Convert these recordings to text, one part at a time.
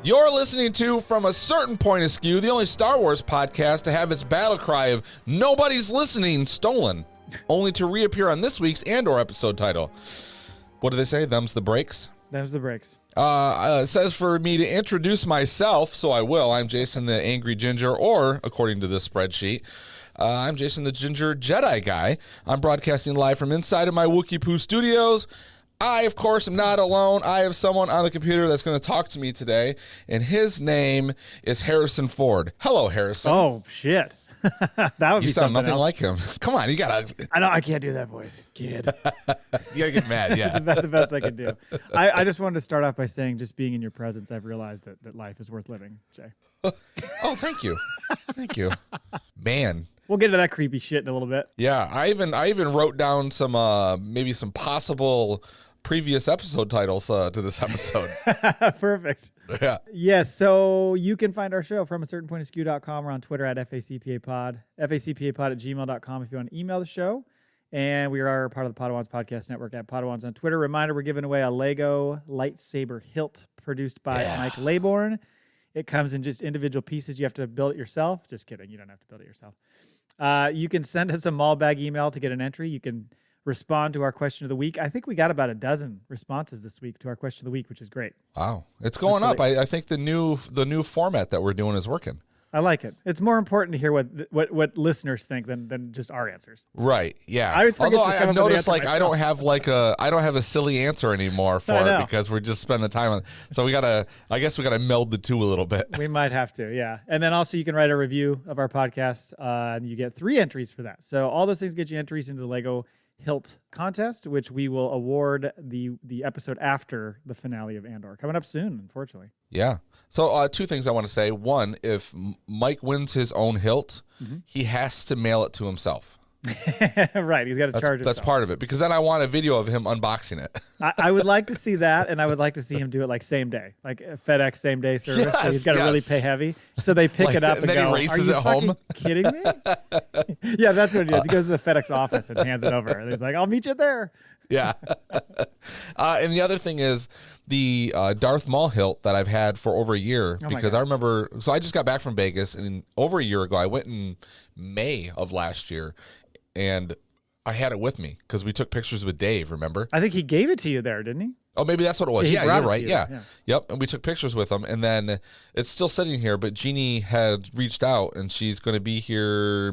You're listening to From a Certain Point of Skew, the only Star Wars podcast to have its battle cry of nobody's listening stolen, only to reappear on this week's Andor episode title. What do they say? Them's the breaks? Them's the breaks. It says for me to introduce myself, so I will. I'm Jason the Angry Ginger, or, according to this spreadsheet, I'm Jason the Ginger Jedi Guy. I'm broadcasting live from inside of my Wookiee Poo studios. I, of course, am not alone. I have someone on the computer that's going to talk to me today, and his name is Harrison Ford. Hello, Harrison. Oh, shit. That would you be sound something nothing else. like him. Come on, you gotta. I can't do that voice, kid. You gotta get mad, yeah. the best I can do. I just wanted to start off by saying, just being in your presence, I've realized that life is worth living, Jay. Oh, thank you. Thank you. Man. We'll get into that creepy shit in a little bit. Yeah, I even wrote down some maybe some possible previous episode titles to this episode. Perfect. Yeah. Yes, so you can find our show from a certain point of skew.com or on Twitter at FACPApod, FACPApod@gmail.com if you want to email the show. And we are part of the Podawans Podcast Network at Podawans on Twitter. Reminder, we're giving away a Lego lightsaber hilt produced by Mike Laybourne. It comes in just individual pieces. You have to build it yourself. Just kidding. You don't have to build it yourself. You can send us a Maul Bag email to get an entry. You can respond to our question of the week. I think we got about a dozen responses this week to our question of the week, which is great. Wow. It's going up. I think the new format that we're doing is working. I like it. It's more important to hear what listeners think than just our answers. Right. Yeah. I always forget Although to come I've up with an noticed answer I don't have a silly answer anymore for it because we're just spending the time on. So I guess we gotta meld the two a little bit. We might have to, yeah. And then also you can write a review of our podcast, and you get 3 entries for that. So all those things get you entries into the Lego Hilt contest, which we will award the episode after the finale of Andor, coming up soon, unfortunately. Yeah. So 2 things I want to say. One, if Mike wins his own hilt, he has to mail it to himself. Right. He's got to charge it. That's part of it, because then I want a video of him unboxing it. I would like to see that, and I would like to see him do it like same day, like a FedEx same day service. Yes, so he's got to really pay heavy. So they pick it up and then go, he races "Are you it home?" kidding me?" Yeah, that's what he does. He goes to the FedEx office and hands it over. And he's like, "I'll meet you there." Yeah. And the other thing is the Darth Maul hilt that I've had for over a year, because I remember, so I just got back from Vegas, and over a year ago, I went in May of last year, and I had it with me because we took pictures with Dave, remember? I think he gave it to you there, didn't he? Oh, maybe that's what it was. Yeah, Yeah, you're right. Yeah. Yeah. Yep. And we took pictures with him, and then it's still sitting here, but Jeannie had reached out, and she's going to be here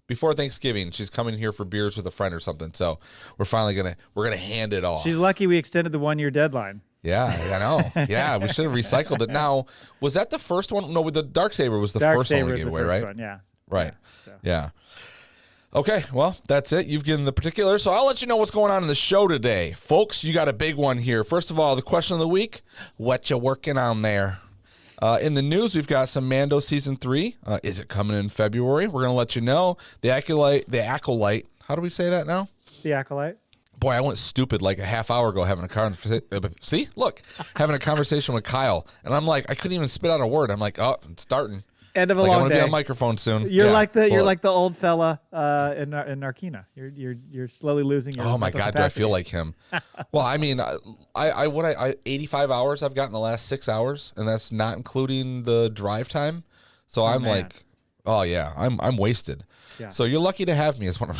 before Thanksgiving. She's coming here for beers with a friend or something. So we're finally we're gonna hand it off. She's lucky we extended the 1-year deadline. Yeah, I know. Yeah, we should have recycled it. Now, was that the first one? No, with the Darksaber was the first one we gave away, right? One, yeah. Right. Yeah, so. Yeah. Okay, well, that's it. You've given the particulars, so I'll let you know what's going on in the show today. Folks, you got a big one here. First of all, the question of the week, what you working on there? In the news, we've got some Mando Season 3. Is it coming in February? We're going to let you know. The Acolyte. How do we say that now? The Acolyte. Boy, I went stupid like a half hour ago having a conversation. See? Look, having a conversation with Kyle. And I'm like, I couldn't even spit out a word. I'm like, oh, it's starting. End of a long day. I'm long gonna day. be on microphone soon. You're like the old fella in Narkina. You're slowly losing your. Oh my mental God, capacity. do I feel like him? Well, I mean, I 85 hours I've got in the last 6 hours, and that's not including the drive time. So I'm like, oh yeah, I'm wasted. Yeah. So you're lucky to have me is what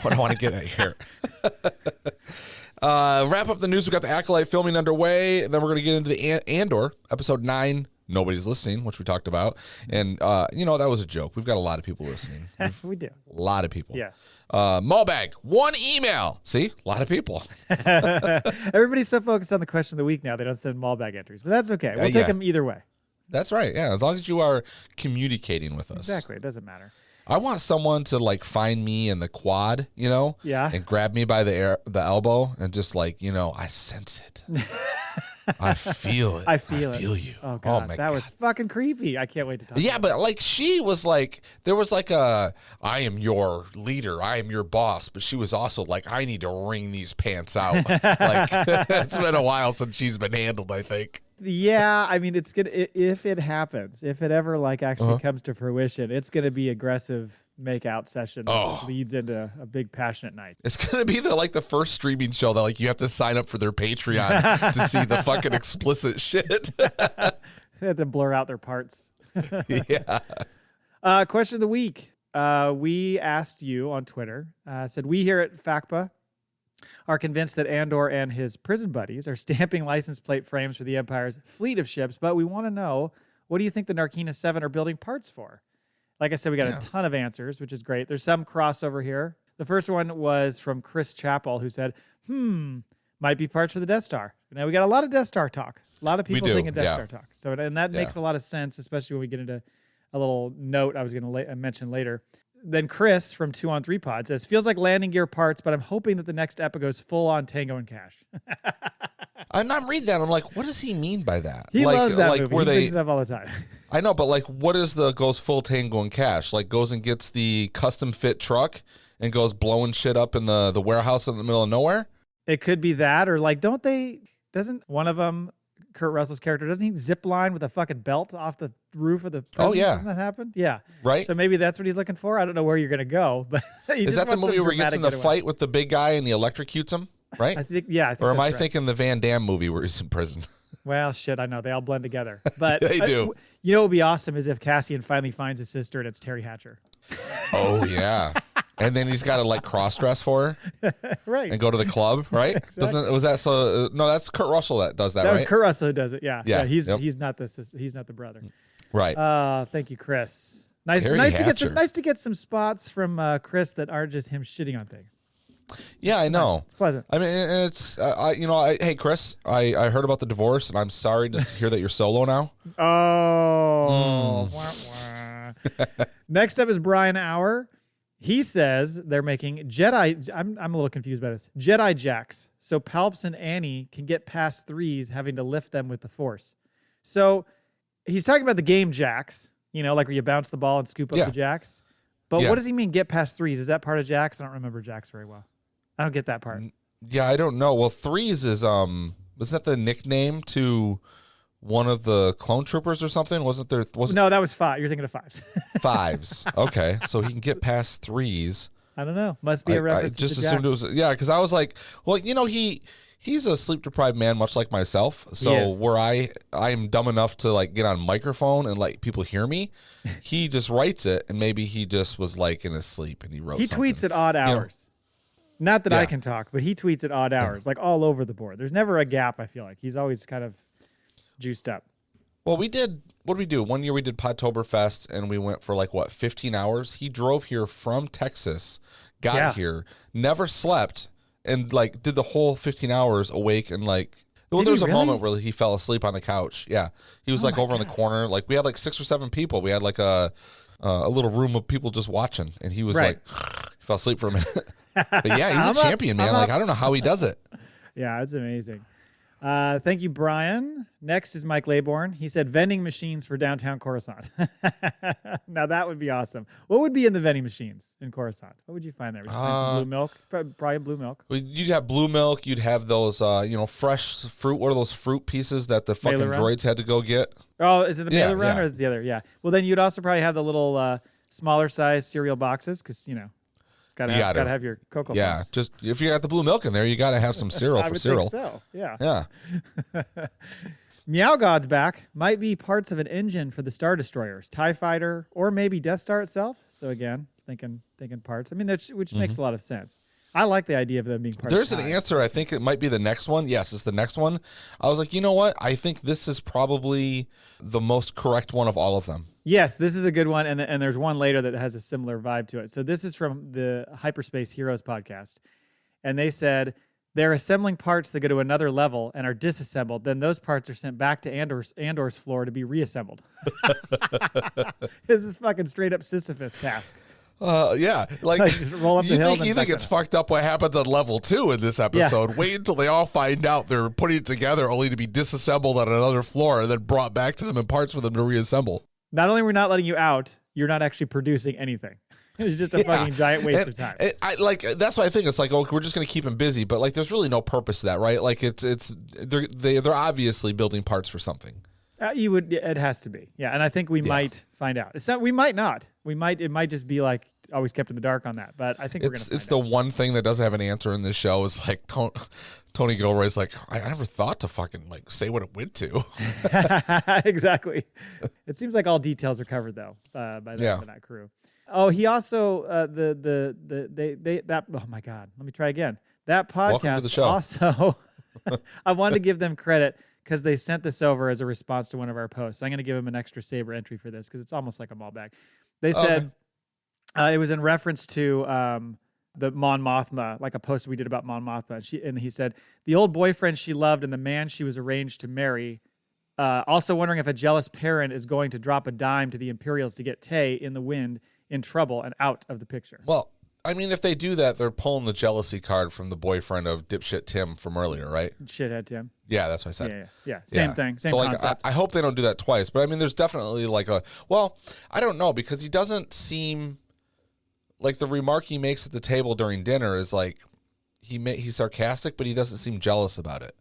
I want to get at here. Wrap up the news. We got the Acolyte filming underway, and then we're gonna get into the Andor episode 9. Nobody's listening, which we talked about. And, that was a joke. We've got a lot of people listening. We do. A lot of people. Yeah. Maul Bag, 1 email. See? A lot of people. Everybody's so focused on the question of the week now, they don't send Maul Bag entries. But that's okay. We'll take them either way. That's right. Yeah, as long as you are communicating with us. Exactly. It doesn't matter. I want someone to, find me in the quad, Yeah. and grab me by the elbow and just, I sense it. I feel it. I feel you. Oh God, my that God. was fucking creepy. I can't wait to talk. Yeah, about but she was there was I am your leader, I am your boss, but she was also I need to wring these pants out. It's been a while since she's been handled, I think. Yeah, I mean, it's gonna if it happens, if it ever actually comes to fruition, it's gonna be aggressive make-out session that just leads into a big passionate night. It's gonna be the first streaming show that you have to sign up for their Patreon to see the fucking explicit shit. They had to blur out their parts. Yeah. Question of the week. We asked you on Twitter, said we here at FACPA are convinced that Andor and his prison buddies are stamping license plate frames for the Empire's fleet of ships, but we want to know, what do you think the Narkina 7 are building parts for? Like I said, we got a ton of answers, which is great. There's some crossover here. The first one was from Chris Chappell, who said, might be parts for the Death Star. Now, we got a lot of Death Star talk. A lot of people thinking Death Star talk. So, and that makes a lot of sense, especially when we get into a little note I was going to mention later. Then Chris from 2 on 3 Pod says, feels like landing gear parts, but I'm hoping that the next episode goes full on Tango and Cash. I'm reading that. I'm like, what does he mean by that? He loves that like, movie. He brings it up all the time. I know, but like, what is the goes full Tango and Cash? Like, goes and gets the custom fit truck and goes blowing shit up in the warehouse in the middle of nowhere? It could be that, or like, doesn't one of them, Kurt Russell's character, doesn't he zip line with a fucking belt off the roof of the prison? Oh, yeah. Doesn't that happen? Yeah. Right. So maybe that's what he's looking for. I don't know where you're going to go, but is that the movie where he gets in the fight with the big guy and he electrocutes him? Right? I think or am I thinking the Van Damme movie where he's in prison? Well, shit, I know. They all blend together. But they do. You know what would be awesome is if Cassian finally finds his sister and it's Terry Hatcher. Oh, yeah. And then he's got to like cross-dress for her, right? And go to the club, right? Exactly. No, that's Kurt Russell that does that, right? That was Kurt Russell who does it. Yeah. He's not the brother. Right. Thank you, Chris. Nice to get some spots from Chris that aren't just him shitting on things. Yeah, I know. Nice. It's pleasant. I mean, it's hey Chris, I heard about the divorce, and I'm sorry to hear that you're solo now. Oh. Wah, wah. Next up is Brian Auer. He says they're making Jedi. I'm a little confused by this. Jedi jacks, so Palps and Annie can get past threes, having to lift them with the Force. So he's talking about the game jacks. You know, like where you bounce the ball and scoop up the jacks. But what does he mean get past threes? Is that part of jacks? I don't remember jacks very well. I don't get that part. Yeah, I don't know. Well, threes is was that the nickname to one of the clone troopers or something? No, that was five. You're thinking of fives. Fives. Okay, so he can get past threes. I don't know. Must be a reference. I just assumed it was because I was like, well, he's a sleep deprived man, much like myself. So where I'm dumb enough to like get on microphone and like people hear me, he just writes it, and maybe he just was like in his sleep and he wrote. He tweets at odd hours. Not that I can talk, but he tweets at odd hours, like all over the board. There's never a gap. I feel like he's always kind of juiced up. Well, what did we do? One year we did Podtoberfest, and we went for 15 hours. He drove here from Texas, got here, never slept, and did the whole 15 hours awake and well, there was a moment where he fell asleep on the couch. Yeah, he was over in the corner. We had 6 or 7 people. We had a little room of people just watching, and he was he fell asleep for a minute. But yeah, he's a champion, man. I don't know how he does it. Yeah, it's amazing. Thank you, Brian. Next is Mike Laybourne. He said vending machines for downtown Coruscant. Now that would be awesome. What would be in the vending machines in Coruscant? What would you find there? Would you find some blue milk? Probably blue milk. You'd have blue milk. You'd have those, fresh fruit. What are those fruit pieces that the fucking droids had to go get? Oh, is it the Mailer Run or is it the other? Yeah. Well, then you'd also probably have the little smaller size cereal boxes because, gotta have your Cocoa Puffs. Yeah, just if you got the blue milk in there, you got to have some Syril for Syril. So, yeah. Meow God's back. Might be parts of an engine for the Star Destroyers, TIE Fighter, or maybe Death Star itself. So again, thinking parts. I mean, which makes a lot of sense. I like the idea of them being part There's of an answer. I think it might be the next one. Yes, it's the next one. I was like, you know what? I think this is probably the most correct one of all of them. Yes, this is a good one. And there's one later that has a similar vibe to it. So this is from the Hyperspace Heroes podcast. And they said they're assembling parts that go to another level and are disassembled. Then those parts are sent back to Andor's floor to be reassembled. This is fucking straight up Sisyphus task. Yeah, just roll up the hill. You think it's fucked up what happens on level 2 in this episode. Wait until they all find out they're putting it together only to be disassembled on another floor and then brought back to them in parts for them to reassemble. Not only are we not letting you out, you're not actually producing anything. It's just a fucking giant waste of time. That's why I think it's we're just going to keep them busy, but there's really no purpose to that, right? They're obviously building parts for something. It has to be. Yeah, and I think we might find out. We might not. It might just be always kept in the dark on that. But I think it's the one thing that doesn't have an answer in this show is like Tony Gilroy's like, I never thought to fucking like say what it went to. Exactly. It seems like all details are covered though by that crew. Oh, he also oh my God, let me try again. That podcast also. I wanted to give them credit because they sent this over as a response to one of our posts. I'm going to give them an extra Saber entry for this because it's almost like a Maul Bag. They said it was in reference to the Mon Mothma, like a post we did about Mon Mothma. And he said, the old boyfriend she loved and the man she was arranged to marry. Also wondering if a jealous parent is going to drop a dime to the Imperials to get Tay in the wind, in trouble, and out of the picture. Well, I mean, if they do that, they're pulling the jealousy card from the boyfriend of dipshit Tim from earlier, right? Shithead Tim. Yeah, that's what I said. Yeah. Same thing. Same concept. I hope they don't do that twice. But I mean, there's definitely like I don't know, because he doesn't seem like the remark he makes at the table during dinner is like he's sarcastic, but he doesn't seem jealous about it.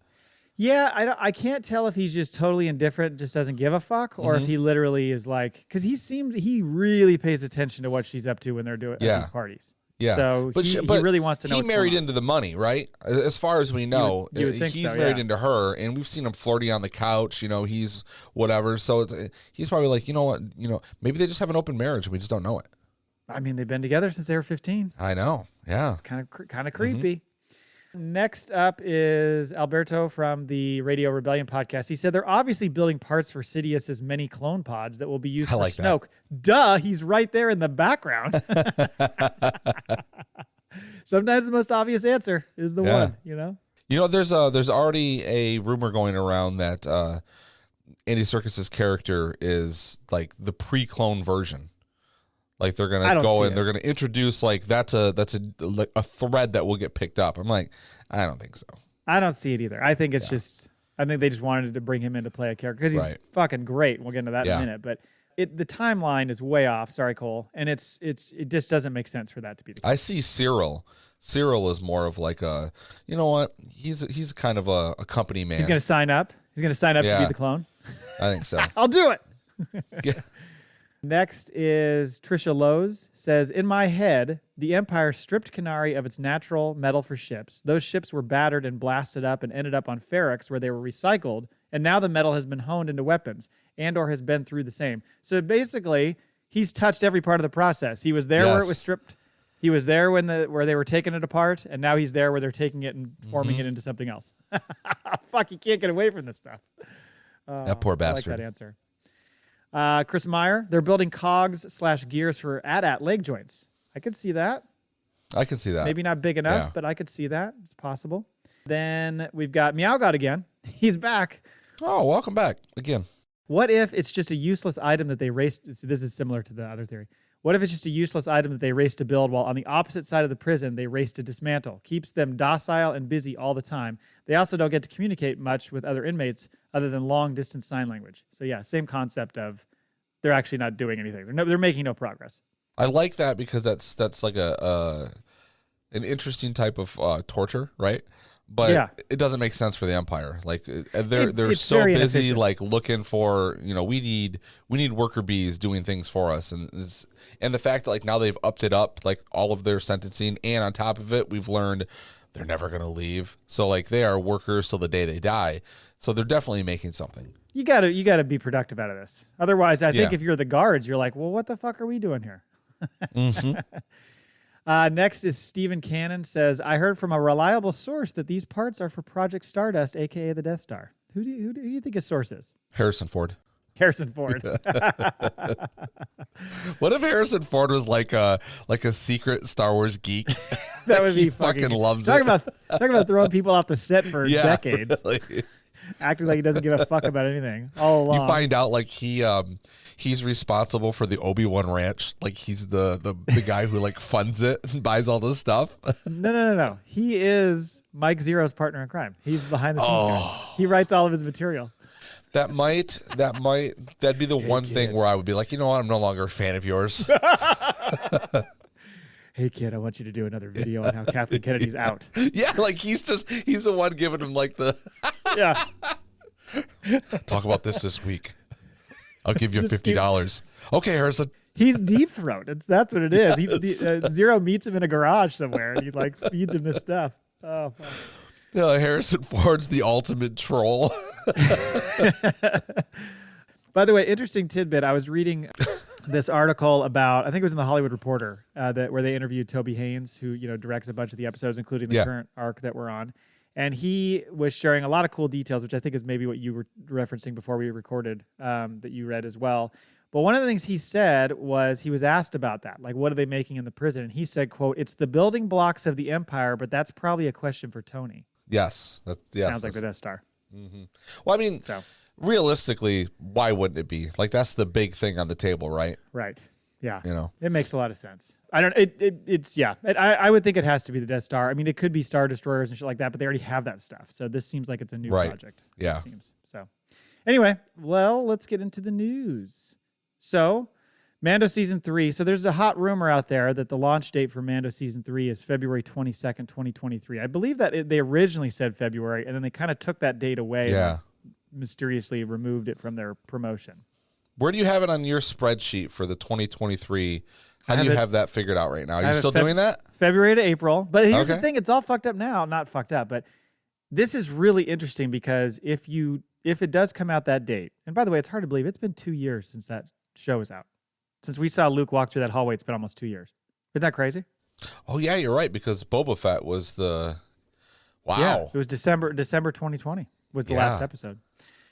Yeah, I can't tell if he's just totally indifferent, just doesn't give a fuck, or if he literally is like, because he really pays attention to what she's up to when they're doing at these parties. Yeah. So he really wants to know. He married into the money, right? As far as we know, you would think he's so, married into her, and we've seen him flirty on the couch. You know, he's whatever. So he's probably like, you know what? You know, maybe they just have an open marriage and we just don't know it. I mean, they've been together since they were 15. I know. Yeah. It's kind of creepy. Next up is Alberto from the Radio Rebellion podcast. He said they're obviously building parts for Sidious's many clone pods that will be used for Snoke. Duh, he's right there in the background. Sometimes the most obvious answer is the one, you know? You know, there's already a rumor going around that Andy Serkis's character is like the pre-clone version. Like they're gonna go and they're gonna introduce like that's a thread that will get picked up. I'm like, I don't think so. I don't see it either. I think it's just I think they just wanted to bring him in to play a character because he's fucking great. We'll get into that in a minute. But the timeline is way off. Sorry, Cole. And it just doesn't make sense for that to be the case. I see Syril. Syril is more of like a, you know what? He's kind of a company man. He's gonna sign up. He's gonna sign up to be the clone. I think so. I'll do it. Yeah. Next is Trisha Lowe's says, in my head, the Empire stripped Kenari of its natural metal for ships. Those ships were battered and blasted up and ended up on Ferrix where they were recycled. And now the metal has been honed into weapons. Andor has been through the same. So basically, he's touched every part of the process. He was there where it was stripped. He was there where they were taking it apart. And now he's there where they're taking it and forming it into something else. Fuck, you can't get away from this stuff. That poor bastard. I like that answer. Chris Meyer, they're building cogs/gears for AT-AT leg joints. I could see that. I could see that. Maybe not big enough, but I could see that. It's possible. Then we've got Meow God again. He's back. Oh, welcome back again. What if it's just a useless item that they raced? This is similar to the other theory. What if it's just a useless item that they race to build while on the opposite side of the prison they race to dismantle? Keeps them docile and busy all the time. They also don't get to communicate much with other inmates other than long-distance sign language. So yeah, same concept of they're actually not doing anything. They're making no progress. I like that because that's like an interesting type of torture, right? But it doesn't make sense for the Empire. Like they're so busy like looking for, you know, we need worker bees doing things for us, and the fact that like now they've upped it up like all of their sentencing, and on top of it we've learned they're never going to leave. So like they are workers till the day they die. So they're definitely making something. You got to be productive out of this. Otherwise, I think if you're the guards, you're like, well, what the fuck are we doing here? Next is Stephen Cannon says, I heard from a reliable source that these parts are for Project Stardust, a.k.a. the Death Star. Who do you think his source is? Harrison Ford. Harrison Ford. What if Harrison Ford was like a secret Star Wars geek? That would be he fucking loves talk it. Talk about throwing people off the set for decades. Really. Acting like he doesn't give a fuck about anything all along. You find out like he's responsible for the Obi-Wan Ranch. Like he's the guy who like funds it and buys all this stuff. No. He is Mike Zero's partner in crime. He's behind the scenes guy. He writes all of his material. That'd be the one thing where I would be like, you know what, I'm no longer a fan of yours. Hey kid, I want you to do another video on how Kathleen Kennedy's out. Yeah, like he's the one giving him like the talk about this week. I'll give you $50. Okay, Harrison. He's deep throat. That's what it is. Zero meets him in a garage somewhere, and he like feeds him this stuff. Oh, fuck. Yeah, Harrison Ford's the ultimate troll. By the way, interesting tidbit. I was reading this article about, I think it was in the Hollywood Reporter, where they interviewed Toby Haynes, who directs a bunch of the episodes, including the current arc that we're on. And he was sharing a lot of cool details, which I think is maybe what you were referencing before we recorded, that you read as well. But one of the things he said was he was asked about that, like, what are they making in the prison? And he said, quote, "It's the building blocks of the Empire, but that's probably a question for Tony." Yes. Sounds like the Death Star. Mm-hmm. Well, I mean, realistically, why wouldn't it be? Like, that's the big thing on the table, right? Right. Yeah. It makes a lot of sense. I would think it has to be the Death Star. I mean, it could be Star Destroyers and shit like that, but they already have that stuff. So this seems like it's a new project. Yeah. It seems. So anyway, well, let's get into the news. So Mando Season 3. So there's a hot rumor out there that the launch date for Mando Season 3 is February 22nd, 2023. I believe that they originally said February, and then they kind of took that date away and mysteriously removed it from their promotion. Where do you have it on your spreadsheet for the 2023? How do you have that figured out right now? Are you still doing that? February to April. But here's the thing. It's all fucked up now. Not fucked up, but this is really interesting because if it does come out that date, and by the way, it's hard to believe, it's been 2 years since that show is out. Since we saw Luke walk through that hallway, it's been almost 2 years. Isn't that crazy? Oh, yeah, you're right, because Boba Fett was the... Wow. Yeah, it was December 2020 was the last episode.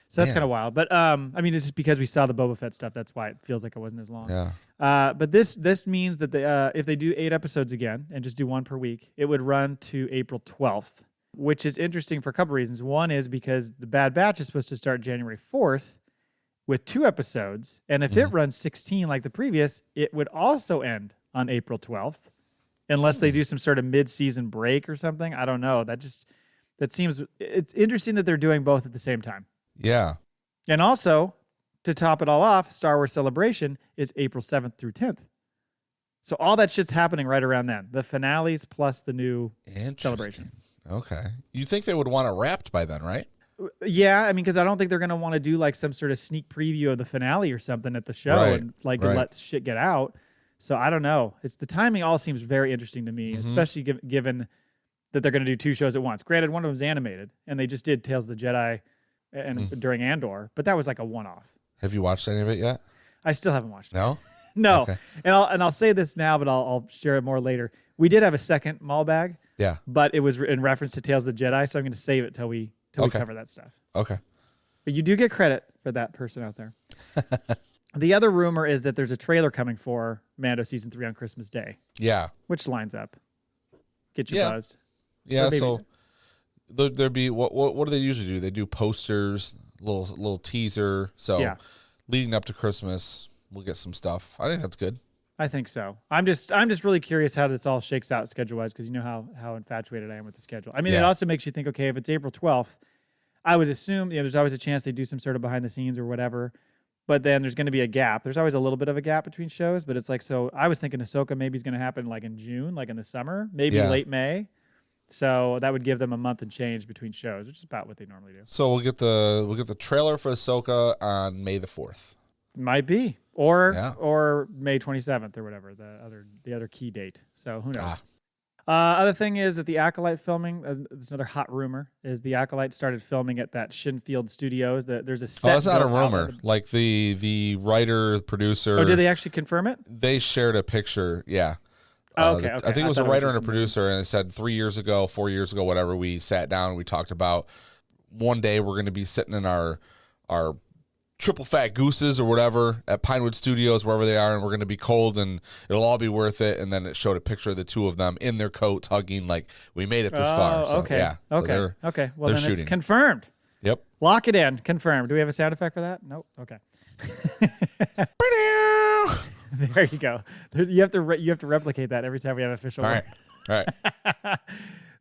So that's kind of wild. But, I mean, it's just because we saw the Boba Fett stuff, that's why it feels like it wasn't as long. Yeah. But this means that if they do 8 episodes again and just do one per week, it would run to April 12th, which is interesting for a couple reasons. One is because the Bad Batch is supposed to start January 4th with 2 episodes. And if it runs 16 like the previous, it would also end on April 12th, unless they do some sort of mid-season break or something. I don't know. It's interesting that they're doing both at the same time. Yeah. And also, to top it all off, Star Wars Celebration is April 7th through 10th. So all that shit's happening right around then. The finales plus the new Celebration. Okay. You think they would want it wrapped by then, right? Yeah, I mean, because I don't think they're going to want to do like some sort of sneak preview of the finale or something at the show and let shit get out. So I don't know. The timing all seems very interesting to me, especially given that they're going to do 2 shows at once. Granted, one of them's animated, and they just did Tales of the Jedi during Andor, but that was like a one-off. Have you watched any of it yet? I still haven't watched it. No? No. Okay. And I'll say this now, but I'll share it more later. We did have a second Maul Bag. Yeah. But it was in reference to Tales of the Jedi, so I'm going to save it till we cover that stuff. Okay. But you do get credit for that person out there. The other rumor is that there's a trailer coming for Mando Season 3 on Christmas Day. Yeah. Which lines up. Get you buzzed. Yeah, so there'd be what do they usually do? They do posters, little teaser. So leading up to Christmas, we'll get some stuff. I think that's good. I think so. I'm just really curious how this all shakes out schedule-wise, because you know how infatuated I am with the schedule. I mean, it also makes you think, okay, if it's April 12th, I would assume there's always a chance they do some sort of behind the scenes or whatever, but then there's going to be a gap. There's always a little bit of a gap between shows, but it's like, so I was thinking Ahsoka maybe is going to happen like in June, like in the summer, maybe late May. So that would give them a month and change between shows, which is about what they normally do. So we'll get the trailer for Ahsoka on May the 4th. Might be. Or May 27th or whatever, the other key date. So who knows? Other thing is that the Acolyte filming, this is another hot rumor, is the Acolyte started filming at that Shinfield Studios. There's a set. Oh, that's not a rumor. Like the writer, producer. Oh, did they actually confirm it? They shared a picture. Yeah. Okay. I think it was a writer and a producer, and it said 3 years ago, 4 years ago, whatever, we sat down and we talked about one day we're going to be sitting in our triple fat gooses or whatever at Pinewood Studios, wherever they are, and we're going to be cold and it'll all be worth it. And then it showed a picture of the 2 of them in their coats hugging, like, we made it this far. So, okay. Yeah. Okay. So okay. Well, then shooting. It's confirmed. Yep. Lock it in. Confirmed. Do we have a sound effect for that? Nope. Okay. There you go. You have to replicate that every time we have official. All right.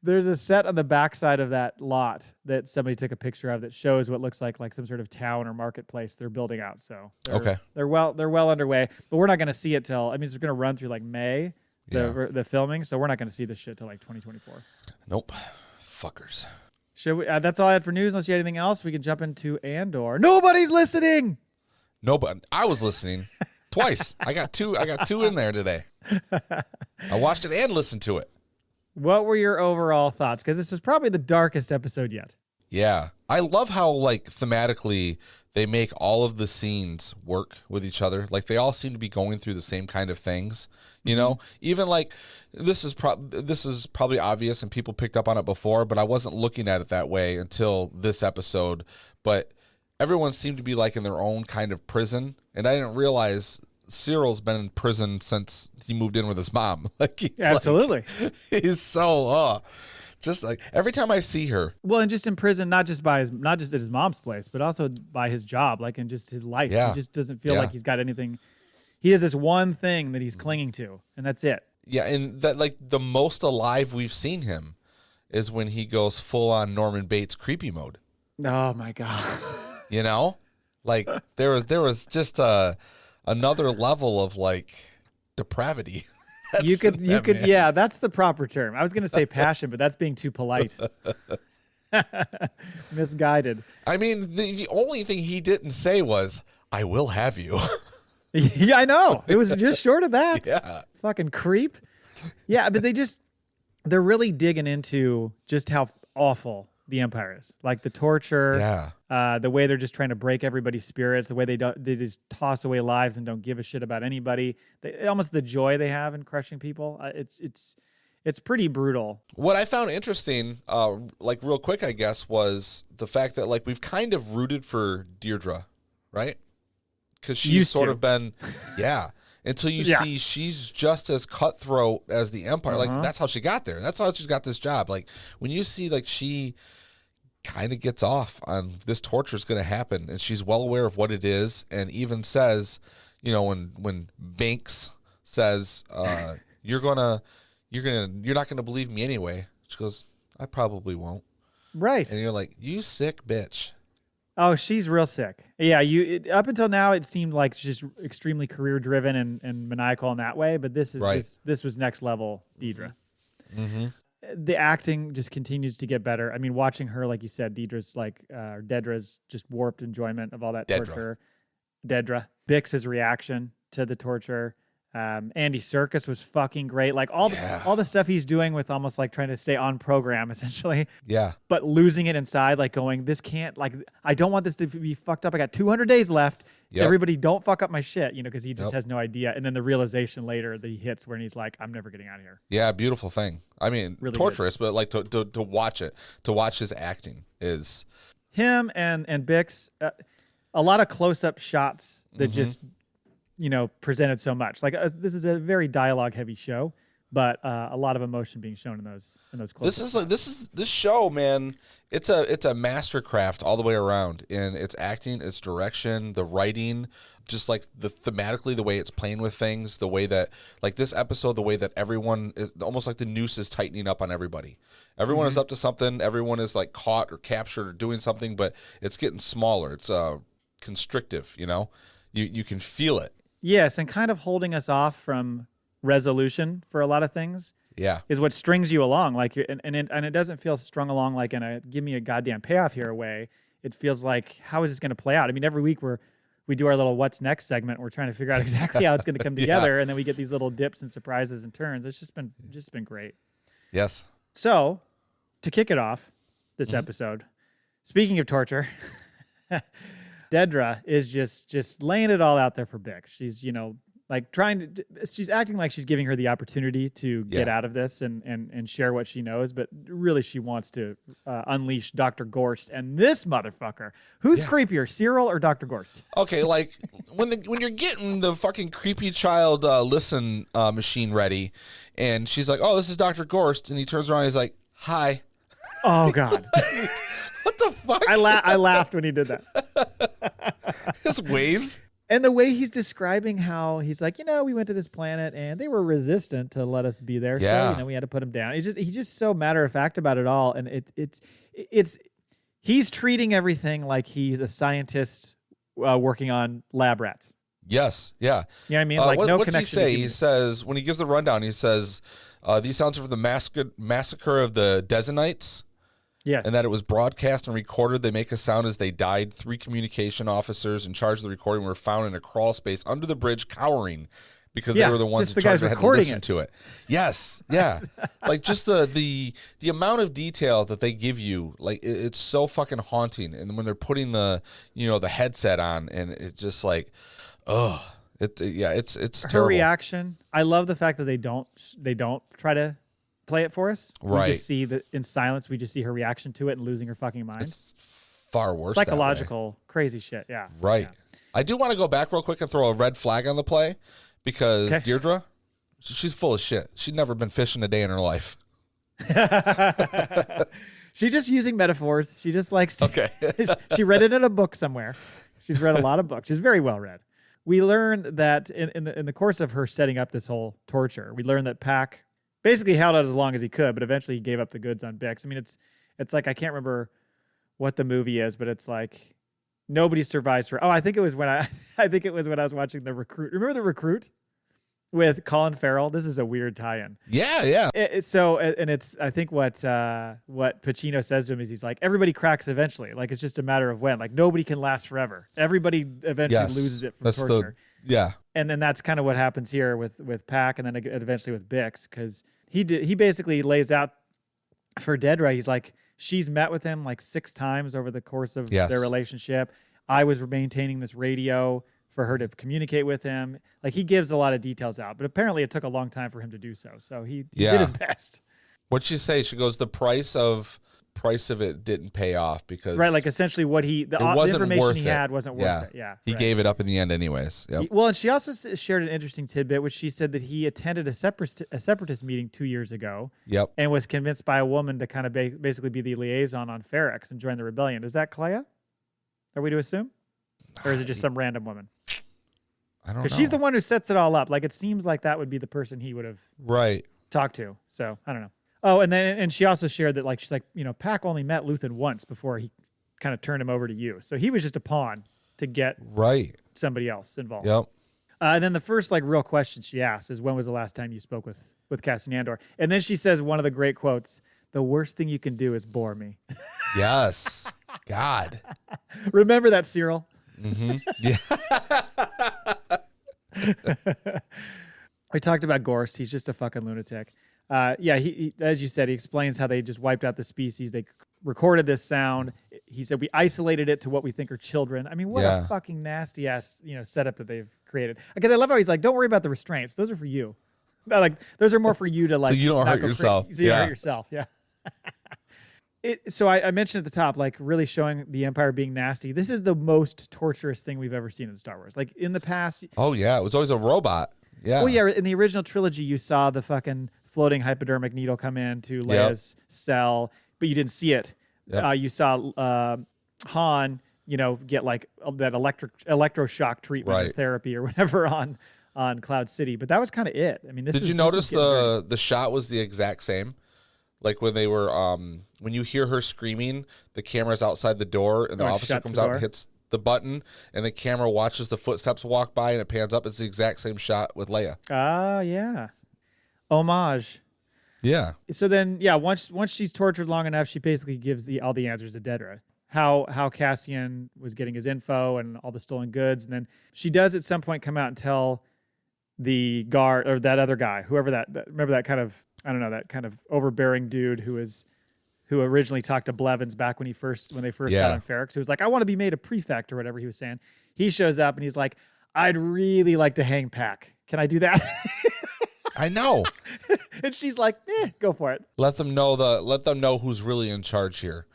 There's a set on the backside of that lot that somebody took a picture of that shows what looks like some sort of town or marketplace they're building out. So they're well underway, but we're not going to see it till, I mean, it's going to run through like May, the filming. So we're not going to see this shit till like 2024. Nope. Fuckers. Should we? That's all I had for news. Unless you had anything else, we can jump into Andor. Nobody's listening. No, but I was listening. Twice. I got two in there today. I watched it and listened to it. What were your overall thoughts? Because this was probably the darkest episode yet. Yeah. I love how, like, thematically they make all of the scenes work with each other. Like, they all seem to be going through the same kind of things, you know? Even, like, this is probably obvious and people picked up on it before, but I wasn't looking at it that way until this episode. But everyone seemed to be, like, in their own kind of prison, and I didn't realize Syril's been in prison since he moved in with his mom. Like, Absolutely. He's so just like every time I see her. Well, and just in prison, not just at his mom's place, but also by his job, like in just his life. Yeah. He just doesn't feel like he's got anything. He has this one thing that he's clinging to, and that's it. Yeah, and that, like, the most alive we've seen him is when he goes full on Norman Bates creepy mode. Oh my God. You know? Like there was just another level of, like, depravity. You could, yeah, that's the proper term. I was going to say passion, but that's being too polite. Misguided. I mean, the only thing he didn't say was, "I will have you." Yeah, I know. It was just short of that. Yeah. Fucking creep. Yeah, but they're really digging into just how awful the Empire is. Like the torture, the way they're just trying to break everybody's spirits, the way they just toss away lives and don't give a shit about anybody. Almost the joy they have in crushing people. It's pretty brutal. What I found interesting, like real quick, I guess, was the fact that, like, we've kind of rooted for Dedra, right? Because she's sort of been, until you see she's just as cutthroat as the Empire. Like, that's how she got there. That's how she's got this job. Like, when you see, like, she kind of gets off on this torture is going to happen, and she's well aware of what it is, and even says, you know, when Banks says, you're not going to believe me anyway. She goes, I probably won't. Right. And you're like, you sick bitch. Oh, she's real sick. Yeah, up until now it seemed like she's extremely career driven and maniacal in that way, but this was next level Dedra. Mm-hmm. The acting just continues to get better. I mean, watching her, like you said, Dedra's just warped enjoyment of all that torture. Dedra. Bix's reaction to the torture. Andy Serkis was fucking great. Like all the stuff he's doing with almost like trying to stay on program essentially. Yeah. But losing it inside, like going, this can't, like, I don't want this to be fucked up. I got 200 days left. Yep. Everybody don't fuck up my shit, you know, because he just has no idea. And then the realization later that he hits when he's like, I'm never getting out of here. Yeah, beautiful thing. I mean, really torturous, good. But like to watch it, to watch his acting is. Him and Bix, a lot of close-up shots that just, you know, presented so much. Like this is a very dialogue-heavy show, but a lot of emotion being shown in those close-ups. This show, man. It's a mastercraft all the way around in its acting, its direction, the writing, just like thematically the way it's playing with things, the way that, like this episode, the way that everyone is almost like the noose is tightening up on everybody. Everyone is up to something. Everyone is like caught or captured or doing something, but it's getting smaller. It's constrictive. You know, you can feel it. Yes, and kind of holding us off from resolution for a lot of things. Yeah, is what strings you along. Like, and it doesn't feel strung along like in a give me a goddamn payoff here way. It feels like, how is this going to play out? I mean, every week we do our little what's next segment. We're trying to figure out exactly how it's going to come together, and then we get these little dips and surprises and turns. It's just been great. Yes. So, to kick it off, this episode, speaking of torture. Dedra is just laying it all out there for Bix. She's, you know, like she's acting like she's giving her the opportunity to get out of this and share what she knows, but really she wants to unleash Dr. Gorst and this motherfucker. Who's creepier, Syril or Dr. Gorst? Okay, like when you're getting the fucking creepy child listen machine ready, and she's like, "Oh, this is Dr. Gorst," and he turns around and he's like, "Hi." Oh God. What the fuck? I laughed when he did that. His waves. And the way he's describing how he's like, you know, we went to this planet and they were resistant to let us be there. So, you know, we had to put him down. He's just so matter of fact about it all. And he's treating everything like he's a scientist working on lab rats. Yes. Yeah. You know what I mean? Like no what's connection. What's he say? He says, when he gives the rundown, he says, these sounds are for the massacre of the Desanites. Yes. And that it was broadcast and recorded. They make a sound as they died. 3 communication officers in charge of the recording were found in a crawl space under the bridge, cowering because they were the ones in charge that had to listen to it. Yes, yeah. Like just the amount of detail that they give you, like it's so fucking haunting. And when they're putting the the headset on, and it's just like, it's her terrible. reaction. I love the fact that they don't try to play it for us. Right. We just see that in silence. We just see her reaction to it and losing her fucking mind. It's far worse. Psychological, crazy shit. Yeah. Right. Yeah. I do want to go back real quick and throw a red flag on the play because Dedra, she's full of shit. She's never been fishing a day in her life. She's just using metaphors. She just likes. Okay. She read it in a book somewhere. She's read a lot of books. She's very well read. We learned that in the course of her setting up this whole torture, we learned that Pac basically held out as long as he could, but eventually he gave up the goods on Bix. I mean, it's like I can't remember what the movie is, but it's like nobody survives for. Oh, I think it was when I was watching The Recruit. Remember The Recruit with Colin Farrell? This is a weird tie-in. Yeah. It's I think what Pacino says to him is he's like, everybody cracks eventually. Like it's just a matter of when. Like nobody can last forever. Everybody eventually loses it from torture. And then that's kind of what happens here with Pac, and then eventually with Bix, because he basically lays out for Dedra. He's like, she's met with him like 6 times over the course of their relationship. I was maintaining this radio for her to communicate with him. Like he gives a lot of details out, but apparently it took a long time for him to do so. So he did his best. What'd she say? She goes, the price of it didn't pay off because like essentially what the information he had wasn't worth it. Yeah. He gave it up in the end anyways. Yep. Well, and she also shared an interesting tidbit, which she said that he attended a separatist meeting 2 years ago. Yep. And was convinced by a woman to kind of basically be the liaison on Ferrex and join the rebellion. Is that Clea? Are we to assume? Or is it just some random woman? I don't know. Because she's the one who sets it all up. Like it seems like that would be the person he would have talked to. So I don't know. Oh, and she also shared that she's like, Pac only met Luthen once before he kind of turned him over to you. So he was just a pawn to get somebody else involved. Yep. And then the first real question she asks is, when was the last time you spoke with Cassian Andor? And then she says one of the great quotes, "The worst thing you can do is bore me." Yes. God. Remember that, Syril. Mm-hmm. Yeah. We talked about Gorst. He's just a fucking lunatic. He as you said, he explains how they just wiped out the species. They recorded this sound. He said, we isolated it to what we think are children. I mean, what a fucking nasty ass, setup that they've created. Because I love how he's like, don't worry about the restraints. Those are for you. Those are more for you to so you don't hurt yourself. So you don't hurt yourself. Yeah. So I mentioned at the top, really showing the Empire being nasty. This is the most torturous thing we've ever seen in Star Wars. Like in the past. Oh yeah. It was always a robot. Yeah. Oh yeah. In the original trilogy, you saw the fucking floating hypodermic needle come into Leia's cell, but you didn't see it. Yep. You saw Han, get that electroshock treatment or therapy or whatever on Cloud City, but that was kind of it. I mean, did you notice the shot was the exact same? Like when they were when you hear her screaming, the camera's outside the door and the officer comes out and hits the button, and the camera watches the footsteps walk by and it pans up. It's the exact same shot with Leia. Ah, yeah. Homage. Yeah. So then, once she's tortured long enough, she basically gives all the answers to Dedra. How Cassian was getting his info and all the stolen goods, and then she does at some point come out and tell the guard or that other guy, whoever remember that kind of, I don't know, that kind of overbearing dude who originally talked to Blevins back when they first got on Ferrex, who was like, I want to be made a prefect or whatever he was saying. He shows up and he's like, I'd really like to hang Pac. Can I do that? I know. And she's like, go for it. Let them know who's really in charge here.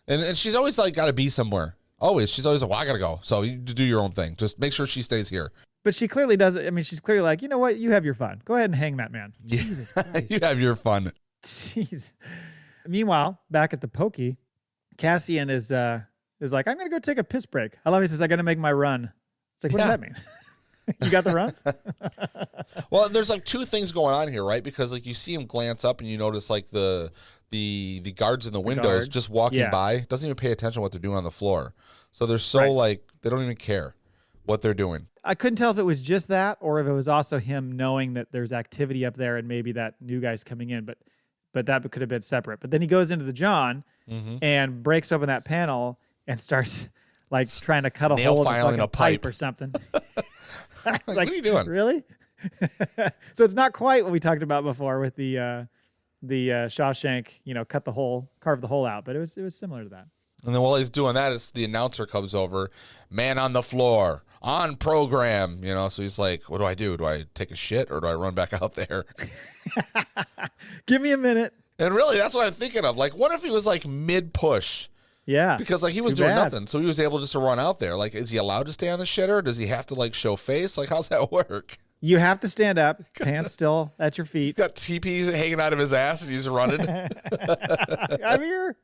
And she's always got to be somewhere. She's always like, well, I got to go. So you do your own thing. Just make sure she stays here. But she clearly does it. I mean, she's clearly like, you know what? You have your fun. Go ahead and hang that man. Jesus Christ. You have your fun. Jeez. Meanwhile, back at the Pokey, Cassian is like, I'm going to go take a piss break. I love he says, I got to make my run. It's like, what does that mean? You got the runs? Well, there's 2 things going on here, right? Because you see him glance up and you notice the guards in the windows just walking by. Doesn't even pay attention to what they're doing on the floor. So they're so they don't even care what they're doing. I couldn't tell if it was just that or if it was also him knowing that there's activity up there and maybe that new guy's coming in. But but that could have been separate. But then he goes into the John and breaks open that panel and starts like trying to cut a hole in a pipe or something. Like, what are you doing? Really? So it's not quite what we talked about before with the Shawshank, carve the hole out, but it was similar to that. And then while he's doing that, the announcer comes over, man on the floor, on program, so he's like, what do I do? Do I take a shit or do I run back out there? Give me a minute. And really, that's what I'm thinking of. Like, what if he was like mid-push? Yeah. Because like he was doing nothing, so he was able just to run out there. Like, is he allowed to stay on the shitter? Does he have to like show face? Like, how's that work? You have to stand up, pants still at your feet. He's got TP hanging out of his ass and he's running. I'm here.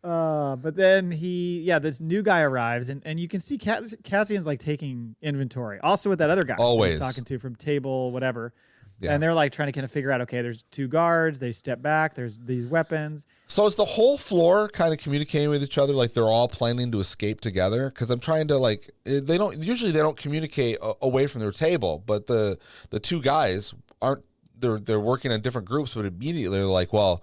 But then this new guy arrives and you can see Cassian's like taking inventory. Also with that other guy always he's talking to from table, whatever. Yeah. And they're like trying to kind of figure out, okay, there's 2 guards. They step back. There's these weapons. So is the whole floor kind of communicating with each other? Like they're all planning to escape together? Because I'm trying to they don't communicate away from their table, but the 2 guys aren't, they're working in different groups, but immediately they're like, well,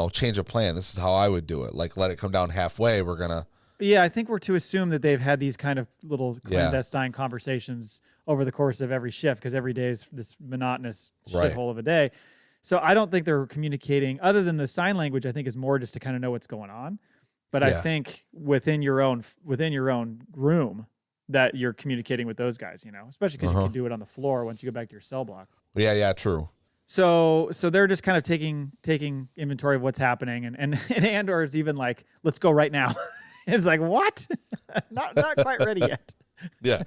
change of plan. This is how I would do it. Like let it come down halfway. We're going to. Yeah, I think we're to assume that they've had these kind of little clandestine conversations over the course of every shift because every day is this monotonous shithole of a day. So I don't think they're communicating other than the sign language. I think is more just to kind of know what's going on. But I think within your own room that you're communicating with those guys, especially because you can do it on the floor once you go back to your cell block. Yeah, true. So they're just kind of taking inventory of what's happening, and Andor is even like, let's go right now. It's like, what? not quite ready yet. Yeah.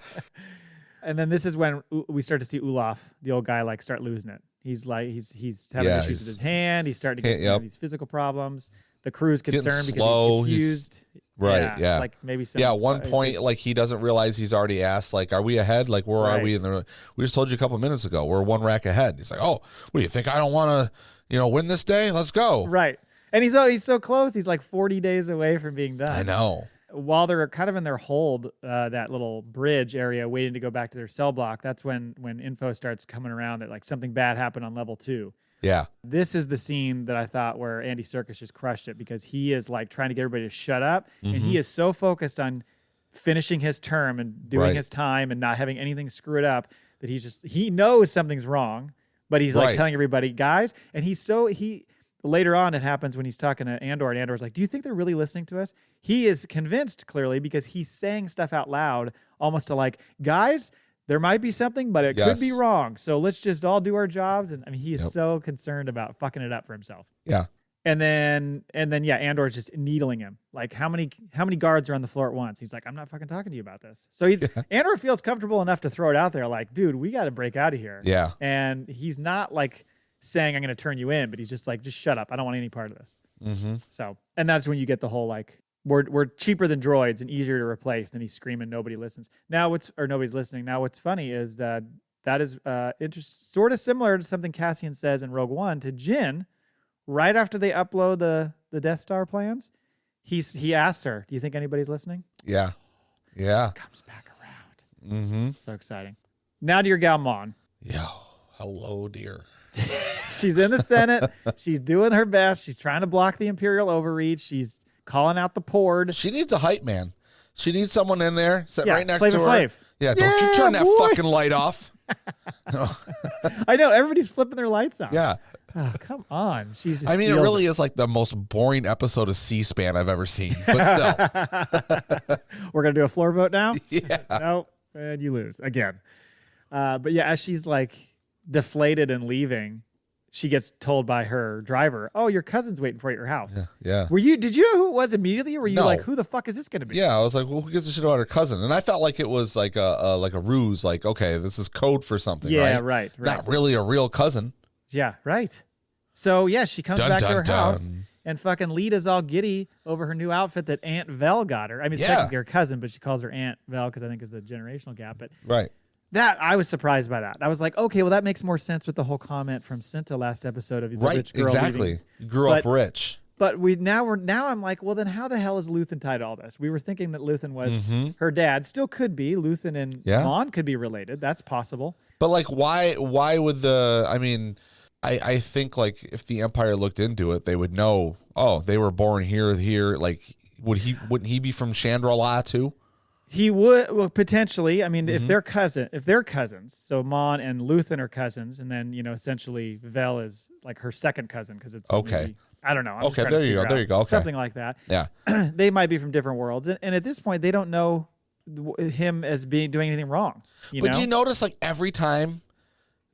And then this is when we start to see Olaf, the old guy, like start losing it. He's like, he's having issues with his hand. He's starting to get these physical problems. The crew's concerned because he's confused. Right. Yeah. Like maybe some. Yeah. At one point, like he doesn't realize he's already asked, like, are we ahead? Like, where are we? And we just told you a couple minutes ago, we're 1 rack ahead. He's like, oh, what do you think? I don't want to, win this day? Let's go. Right. And he's so close. He's like 40 days away from being done. I know. While they're kind of in their hold, that little bridge area, waiting to go back to their cell block, that's when info starts coming around that like something bad happened on level 2. Yeah. This is the scene that I thought where Andy Serkis just crushed it because he is like trying to get everybody to shut up, and he is so focused on finishing his term and doing his time and not having anything screw it up that he knows something's wrong, but he's like telling everybody, guys, and later on, it happens when he's talking to Andor, and Andor's like, do you think they're really listening to us? He is convinced, clearly, because he's saying stuff out loud, almost to like, guys, there might be something, but it could be wrong. So let's just all do our jobs. And I mean, he is so concerned about fucking it up for himself. Yeah. And then, Andor's just needling him. Like, how many guards are on the floor at once? He's like, I'm not fucking talking to you about this. So Andor feels comfortable enough to throw it out there, like, dude, we got to break out of here. Yeah. And he's not like saying I'm going to turn you in, but he's just like, just shut up. I don't want any part of this. Mm-hmm. So, and that's when you get the whole like, we're cheaper than droids and easier to replace. Then he's screaming, nobody listens. Nobody's listening. Now, what's funny is that is sort of similar to something Cassian says in Rogue One to Jyn, right after they upload the Death Star plans. He asks her, do you think anybody's listening? Yeah. Yeah. Comes back around. Mm-hmm. So exciting. Now to your gal Mon. Yo, hello, dear. She's in the Senate. She's doing her best. She's trying to block the Imperial overreach. She's calling out the Pord. She needs a hype man. She needs someone in there sitting right next to her. Flav. Yeah, don't you turn that fucking light off. I know. Everybody's flipping their lights on. Yeah. Oh, come on. She's just it really is like the most boring episode of C-SPAN I've ever seen. But still. We're going to do a floor vote now? Yeah. No, and you lose again. But yeah, as she's like deflated and leaving, she gets told by her driver, "Oh, your cousin's waiting for you at your house." Yeah. Did you know who it was immediately? Or were you like, who the fuck is this going to be? Yeah, I was like, well, who gives a shit about her cousin? And I felt like it was like a ruse. Like, okay, this is code for something. Yeah, right. Right. Not really a real cousin. Yeah, right. So yeah, she comes back to her house, and fucking Lita's all giddy over her new outfit that Aunt Vel got her. I mean, it's technically her cousin, but she calls her Aunt Vel because I think is the generational gap. But right. That I was surprised by that. I was like, okay, well, that makes more sense with the whole comment from Cinta last episode of the rich girl. Exactly. You grew up rich. But now I'm like, well, then how the hell is Luthen tied to all this? We were thinking that Luthen was her dad. Still could be. Luthen and Mon could be related. That's possible. But like, why would I think like if the Empire looked into it, they would know. Oh, they were born here. Like, wouldn't he be from Chandra too? He would, well, potentially. I mean, if they're cousins, so Mon and Luthen are cousins, and then essentially Vel is like her second cousin because it's okay. Maybe, I don't know. I'm okay, there you go. There you go. Okay. Something like that. Yeah, they might be from different worlds, and at this point, they don't know him as doing anything wrong. But do you notice like every time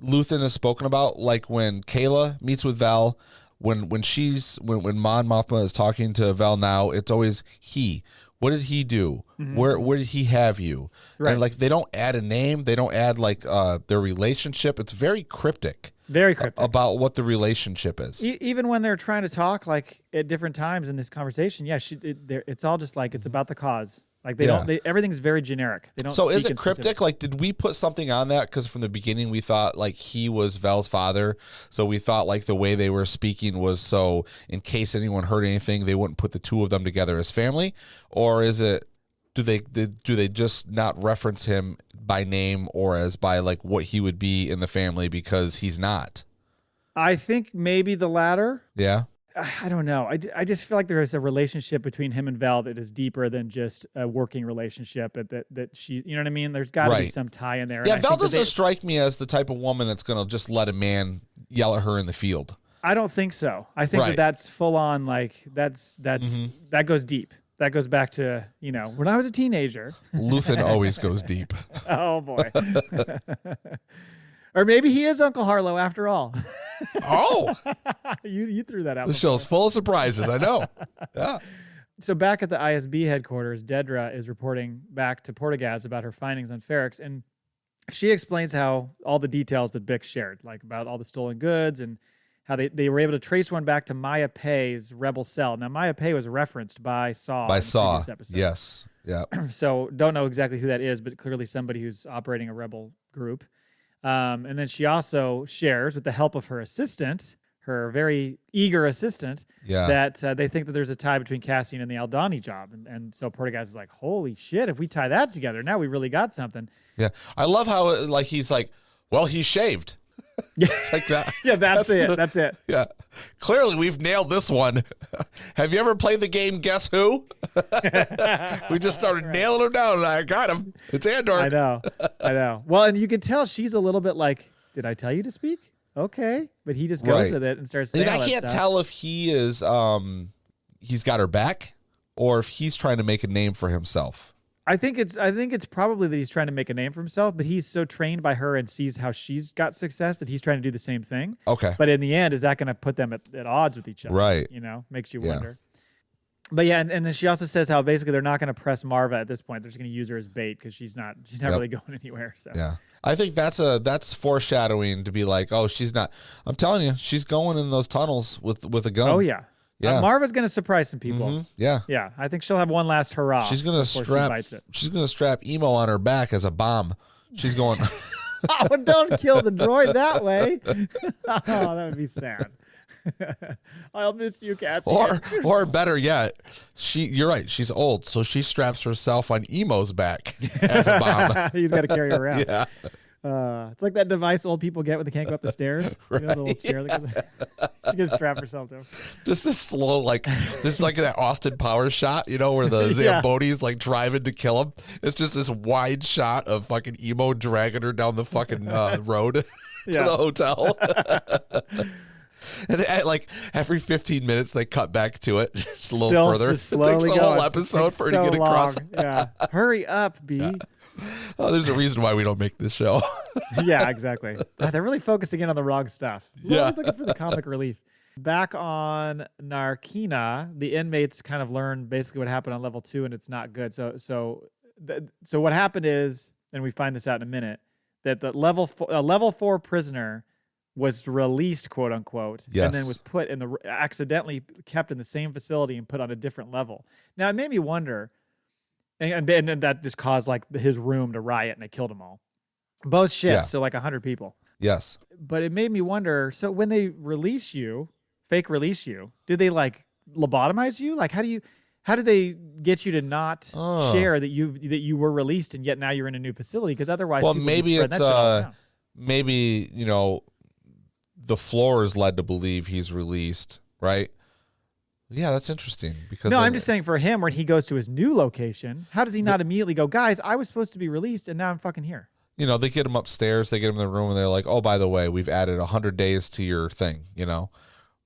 Luthen is spoken about, like when Kayla meets with Vel, when Mon Mothma is talking to Vel now, it's always he. What did he do? Where did he have you? Right. And like they don't add a name, they don't add like their relationship. It's very cryptic. Very cryptic about what the relationship is. Even when they're trying to talk, like at different times in this conversation, it's all just like it's about the cause. Like they don't. Everything's very generic. They don't. So is it cryptic? Specifics. Like, did we put something on that? Because from the beginning we thought like he was Vel's father, so we thought like the way they were speaking was so in case anyone heard anything, they wouldn't put the two of them together as family, or is it? Do they just not reference him by name or as by like what he would be in the family because he's not? I think maybe the latter. Yeah. I don't know. I just feel like there is a relationship between him and Vel that is deeper than just a working relationship. That she, you know what I mean? There's got to be some tie in there. Yeah, Vel doesn't strike me as the type of woman that's going to just let a man yell at her in the field. I don't think so. I think that's full on. Like that goes deep. That goes back to when I was a teenager. Luthen always goes deep. Oh boy. Or maybe he is Uncle Harlow after all. Oh, you threw that out. The show's full of surprises. I know. Yeah. So back at the ISB headquarters, Dedra is reporting back to Portagaz about her findings on Ferrix, and she explains how all the details that Bix shared, like about all the stolen goods and how they were able to trace one back to Maya Pei's rebel cell. Now, Maya Pei was referenced by Saw. By Saw, episode. yes. Yeah. So don't know exactly who that is, but clearly somebody who's operating a rebel group. And then she also shares, with the help of her assistant, her very eager assistant, that they think that there's a tie between Cassian and the Aldhani job. And so Portagaz is like, holy shit, if we tie that together, now we really got something. Yeah. I love how like he's like, well, he's shaved. Like that. Yeah, that's it. That's it. Yeah. Clearly, we've nailed this one. Have you ever played the game Guess Who? We just started nailing him down, and I got him. It's Andor. I know. Well, and you can tell she's a little bit like, did I tell you to speak? Okay. But he just goes with it and starts saying I can't tell if he is, he's got her back or if he's trying to make a name for himself. I think it's probably that he's trying to make a name for himself, but he's so trained by her and sees how she's got success that he's trying to do the same thing. Okay. But in the end, is that going to put them at odds with each other? Right. Makes you wonder. But yeah, and then she also says how basically they're not going to press Marva at this point. They're just going to use her as bait because she's not really going anywhere. So yeah, I think that's foreshadowing to be like, oh, she's not. I'm telling you, she's going in those tunnels with a gun. Oh yeah. Yeah. Marva's going to surprise some people. Mm-hmm. Yeah. Yeah. I think she'll have one last hurrah. She's going to strap Emo on her back as a bomb. She's going. Oh, don't kill the droid that way. Oh, that would be sad. I'll miss you, Cassie. Or better yet, you're right. She's old, so she straps herself on Emo's back as a bomb. He's got to carry her around. Yeah. It's like that device old people get when they can't go up the stairs. Right. The little chair that goes. She can strap herself to him. Just a slow, this is like that Austin Powers shot, where the Zambonis like driving to kill him. It's just this wide shot of fucking Emo dragging her down the fucking road to the hotel. And like every 15 minutes, they cut back to it just a little further. Just slowly it takes a whole episode for her to get across. Yeah, hurry up, B. Yeah. Oh, there's a reason why we don't make this show. Yeah, exactly. They're really focusing in on the wrong stuff. We're always looking for the comic relief. Back on Narkina, the inmates kind of learn basically what happened on level 2, and it's not good. So what happened is, and we find this out in a minute, that the level 4 prisoner was released, quote unquote, and then was put accidentally kept in the same facility and put on a different level. Now it made me wonder, and that just caused like his room to riot and they killed them all, both shifts, so like 100 people. Yes, but it made me wonder. So when they fake release you, do they like lobotomize you? Like how do they get you to not share that you were released and yet now you're in a new facility? Because otherwise, maybe it's maybe the floor is led to believe he's released, right? Yeah, that's interesting. Because I'm just saying for him, when he goes to his new location, how does he not immediately go, guys, I was supposed to be released and now I'm fucking here? You know, they get him upstairs, they get him in the room, and they're like, oh, by the way, we've added 100 days to your thing, you know?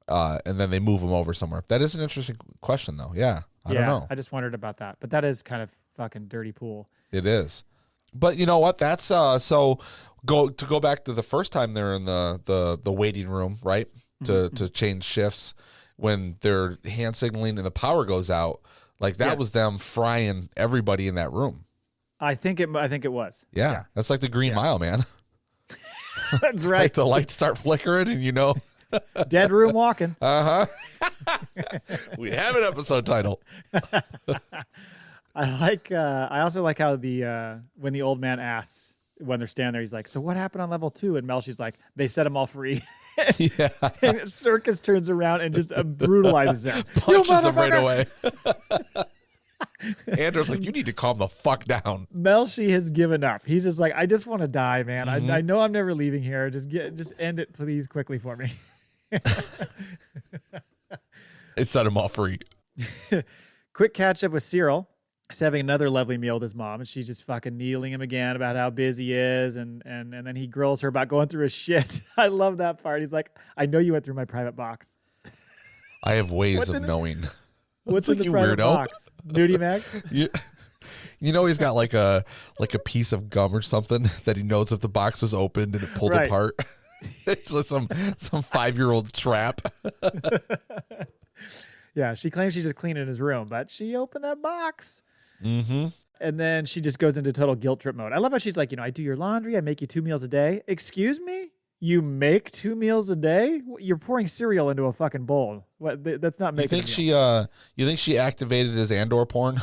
And then they move him over somewhere. That is an interesting question, though. Yeah, I don't know. I just wondered about that. But that is kind of fucking dirty pool. It is. But you know what? That's so go back to the first time they're in the waiting room, right? To change shifts when they're hand signaling and the power goes out. Like that was them frying everybody in that room. I think it was. Yeah. That's like the Green Mile, man. That's right. Like the lights start flickering and you know. Dead room walking. We have an episode title. I also like how when the old man asks when they're standing there, he's like, so what happened on level 2? And Melchi's like, they set them all free. Yeah. And Circus turns around and just brutalizes him. Punches him right away. Andor's like, you need to calm the fuck down. Melchi has given up. He's just like, I just want to die, man. I know I'm never leaving here. Just end it, please, quickly for me. It set him all free. Quick catch up with Syril. He's having another lovely meal with his mom, and she's just fucking needling him again about how busy he is, and then he grills her about going through his shit. I love that part. He's like, I know you went through my private box. I have ways of knowing. What's in the private box? Nudie mag? You know he's got like a piece of gum or something that he knows if the box was opened and it pulled apart. It's like some 5-year-old trap. Yeah, she claims she's just cleaning his room, but she opened that box. Mm-hmm. And then she just goes into total guilt trip mode. I love how she's like, I do your laundry. I make you 2 meals a day. Excuse me? You make 2 meals a day? You're pouring cereal into a fucking bowl. What? That's not making. You think she activated his Andor porn?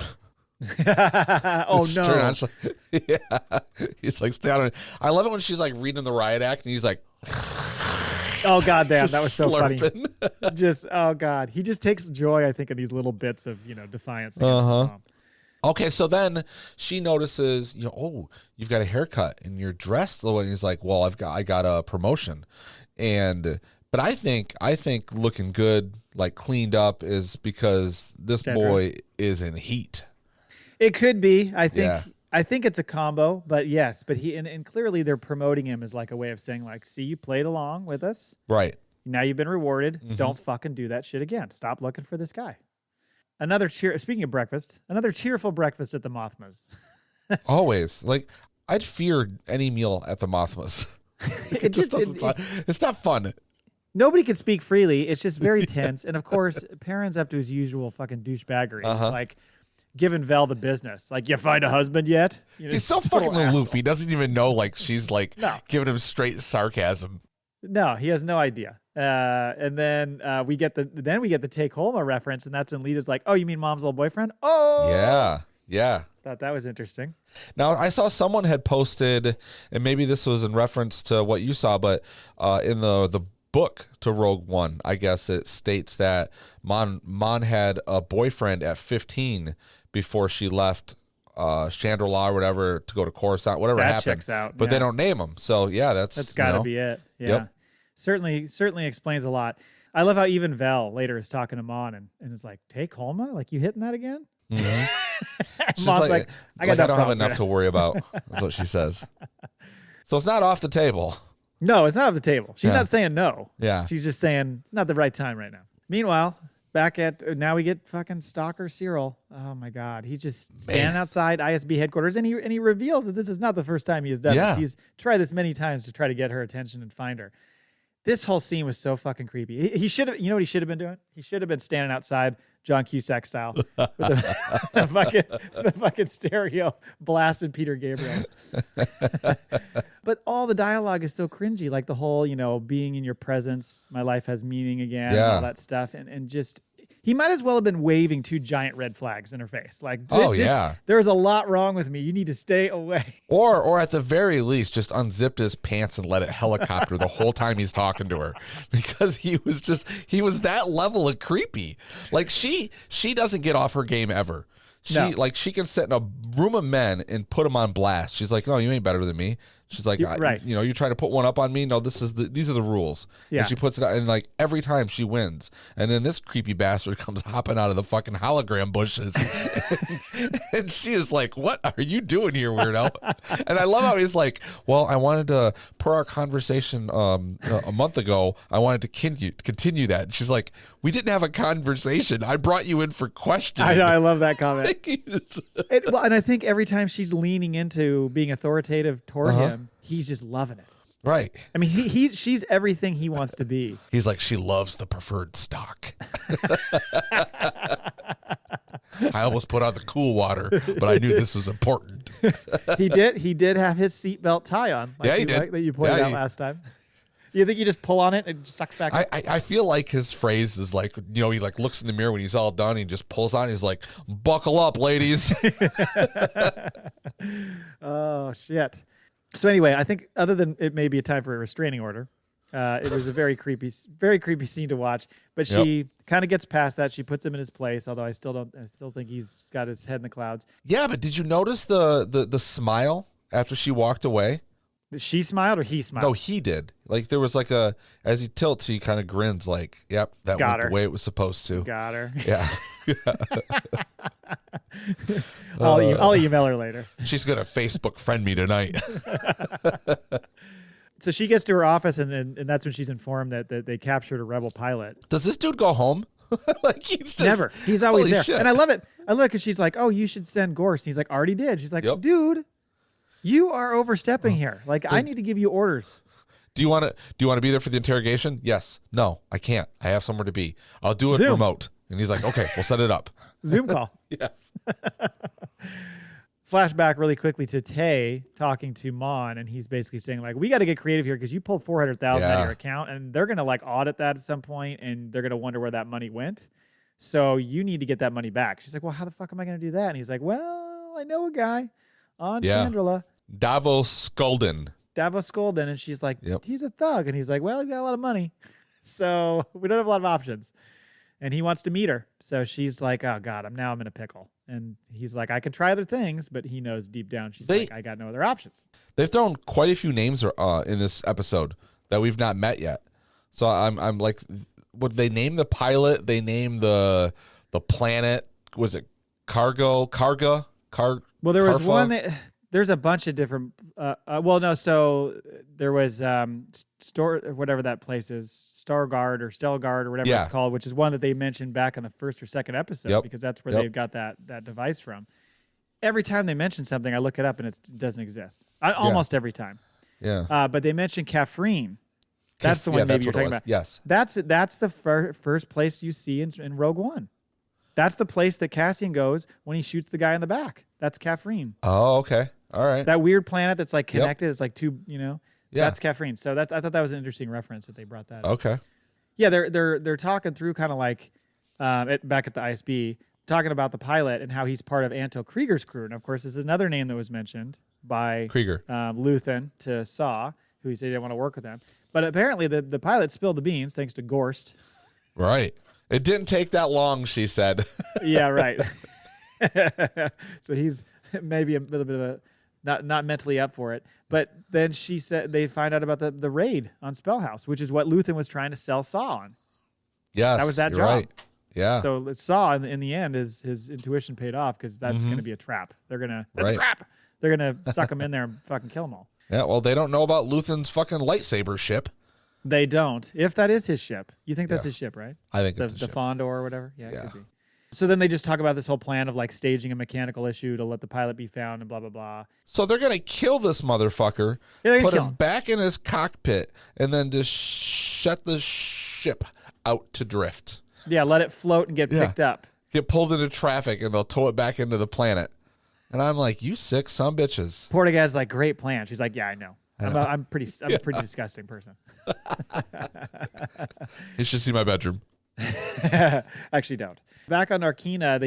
Oh no! Yeah, he's like, stay on. I love it when she's like reading the riot act and he's like, oh goddamn, that was so slurping. Funny. Just oh god, he just takes joy, I think, in these little bits of defiance against his mom. Okay, so then she notices, oh, you've got a haircut and you're dressed. And he's like, well, I got a promotion, but I think looking good, like cleaned up, is because this boy is in heat. It could be. I think it's a combo, but yes, but he and clearly they're promoting him as like a way of saying like, see, you played along with us, right? Now you've been rewarded. Mm-hmm. Don't fucking do that shit again. Stop looking for this guy. Speaking of breakfast, another cheerful breakfast at the Mothmas. Always. Like, I'd fear any meal at the Mothmas. It just doesn't it's not fun. Nobody can speak freely. It's just very tense. And of course, Perrin's up to his usual fucking douchebaggery. It's like giving Vel the business. Like, you find a husband yet? He's so fucking aloof. He doesn't even know, like, she's like giving him straight sarcasm. No, he has no idea. And then we get the Take Holma reference, and that's when Lita's like, "Oh, you mean Mom's old boyfriend?" Oh, yeah. Thought that was interesting. Now I saw someone had posted, and maybe this was in reference to what you saw, but in the book to Rogue One, I guess it states that Mon had a boyfriend at 15 before she left Chandrila or whatever to go to Coruscant, whatever that happened. Checks out. But they don't name him. So yeah, that's got to be it. Yeah. Yep. Certainly explains a lot. I love how even Vel later is talking to Mon and is like, "Take Holma? Like, you hitting that again?" Mm-hmm. Mon's like, I don't have enough to worry about. That's what she says. So it's not off the table. No, it's not off the table. She's not saying no. Yeah. She's just saying it's not the right time right now. Meanwhile, back at now we get fucking stalker Syril. Oh my god, he's just standing outside ISB headquarters, and he reveals that this is not the first time he has done this. He's tried this many times to try to get her attention and find her. This whole scene was so fucking creepy. He should have, what he should have been doing? He should have been standing outside John Cusack style with the fucking stereo blasting Peter Gabriel. But all the dialogue is so cringy, like the whole, being in your presence, my life has meaning again, and all that stuff, and just he might as well have been waving 2 giant red flags in her face. Like, there's a lot wrong with me. You need to stay away. Or at the very least, just unzipped his pants and let it helicopter the whole time he's talking to her, because he was that level of creepy. Like she doesn't get off her game ever. She can sit in a room of men and put them on blast. She's like, "No, you ain't better than me. She's like, right. You try to put one up on me. No, these are the rules. Yeah. And she puts it out, and like every time she wins. And then this creepy bastard comes hopping out of the fucking hologram bushes, and she is like, "What are you doing here, weirdo?" And I love how he's like, "Well, I wanted to, per our conversation a month ago, I wanted to continue that." And she's like, "We didn't have a conversation. I brought you in for questioning." I know. I love that comment. And I think every time she's leaning into being authoritative toward him, he's just loving it. Right. I mean, she's everything he wants to be. He's like, she loves the preferred stock. I almost put out the cool water, but I knew this was important. He did have his seatbelt tie on. Yeah, he did. Like, that you pointed out last time. You think you just pull on it and it sucks back up? I feel like his phrase is like, he like looks in the mirror when he's all done. He just pulls on. He's like, "Buckle up, ladies." Oh, shit. So anyway, I think other than it may be a time for a restraining order, it was a very creepy scene to watch. But she kind of gets past that. She puts him in his place, although I still think he's got his head in the clouds. Yeah, but did you notice the smile after she walked away? She smiled or he smiled? No, he did. Like there was like as he tilts, he kind of grins like, "Yep, that went the way it was supposed to." Got her. Yeah. I'll email her later. She's gonna Facebook friend me tonight. So she gets to her office, and that's when she's informed that they captured a rebel pilot. Does this dude go home? Like he's just, never. He's always there, shit. and I love it. I love it because she's like, "Oh, you should send Gorst." And he's like, "Already did." She's like, "Dude, you are overstepping here. Like, I need to give you orders." Do you want to be there for the interrogation? Yes. No, I can't. I have somewhere to be. I'll do it Zoom. remote. And he's like, "Okay, we'll set it up." Zoom call. Yeah. Flashback really quickly to Tay talking to Mon, and he's basically saying like, "We got to get creative here because you pulled 400,000 out of your account, and they're gonna like audit that at some point, and they're gonna wonder where that money went. So you need to get that money back." She's like, "Well, how the fuck am I gonna do that?" And he's like, "Well, I know a guy on Chandrila, Davos Skulden. And she's like, "He's a thug," and he's like, "Well, he's got a lot of money, so we don't have a lot of options." And he wants to meet her. So she's like, "Oh, God, I'm in a pickle." And he's like, "I could try other things," but he knows deep down she's like, "I got no other options." They've thrown quite a few names in this episode that we've not met yet. So I'm like, would they name the pilot? They name the planet. Was it Karga? Well, there was Karfa? one that... There's a bunch of different. So there was whatever that place is, Stargard or Stelgard or whatever it's called, which is one that they mentioned back in the first or second episode because that's where they've got that device from. Every time they mention something, I look it up and it doesn't exist. Almost every time. Yeah. But they mentioned Caffrine. That's the one maybe you're talking about. Yes. That's the first place you see in Rogue One. That's the place that Cassian goes when he shoots the guy in the back. That's Caffrine. Oh, okay. All right. That weird planet that's like connected. It's like two, that's Caffrine. So I thought that was an interesting reference that they brought that up. Okay. Yeah, they're talking through kind of like back at the ISB, talking about the pilot and how he's part of Anto Krieger's crew. And of course, this is another name that was mentioned by Krieger. Luthen to Saw, who he said he didn't want to work with them. But apparently the pilot spilled the beans thanks to Gorst. Right. It didn't take that long, she said. Yeah, right. So he's maybe a little bit of a not mentally up for it. But then she said they find out about the raid on Spellhouse, which is what Luthen was trying to sell Saw on. Yes, that was that you're job. Right. Yeah. So Saw in the end his intuition paid off because that's going to be a trap. That's a trap. They're gonna suck him in there and fucking kill him all. Yeah. Well, they don't know about Luthen's fucking lightsaber ship. They don't. If that is his ship, you think that's his ship, right? I think it's the Fondor or whatever. Yeah, it could be. So then they just talk about this whole plan of like staging a mechanical issue to let the pilot be found and blah, blah, blah. So they're going to kill this motherfucker, put him back in his cockpit, and then just shut the ship out to drift. Yeah, let it float and get picked up. Get pulled into traffic, and they'll tow it back into the planet. And I'm like, you sick sumbitches. Portagaz's like, great plan. She's like, yeah, I know. I'm a pretty disgusting person. You should see my bedroom. Actually don't. Back on Narkina,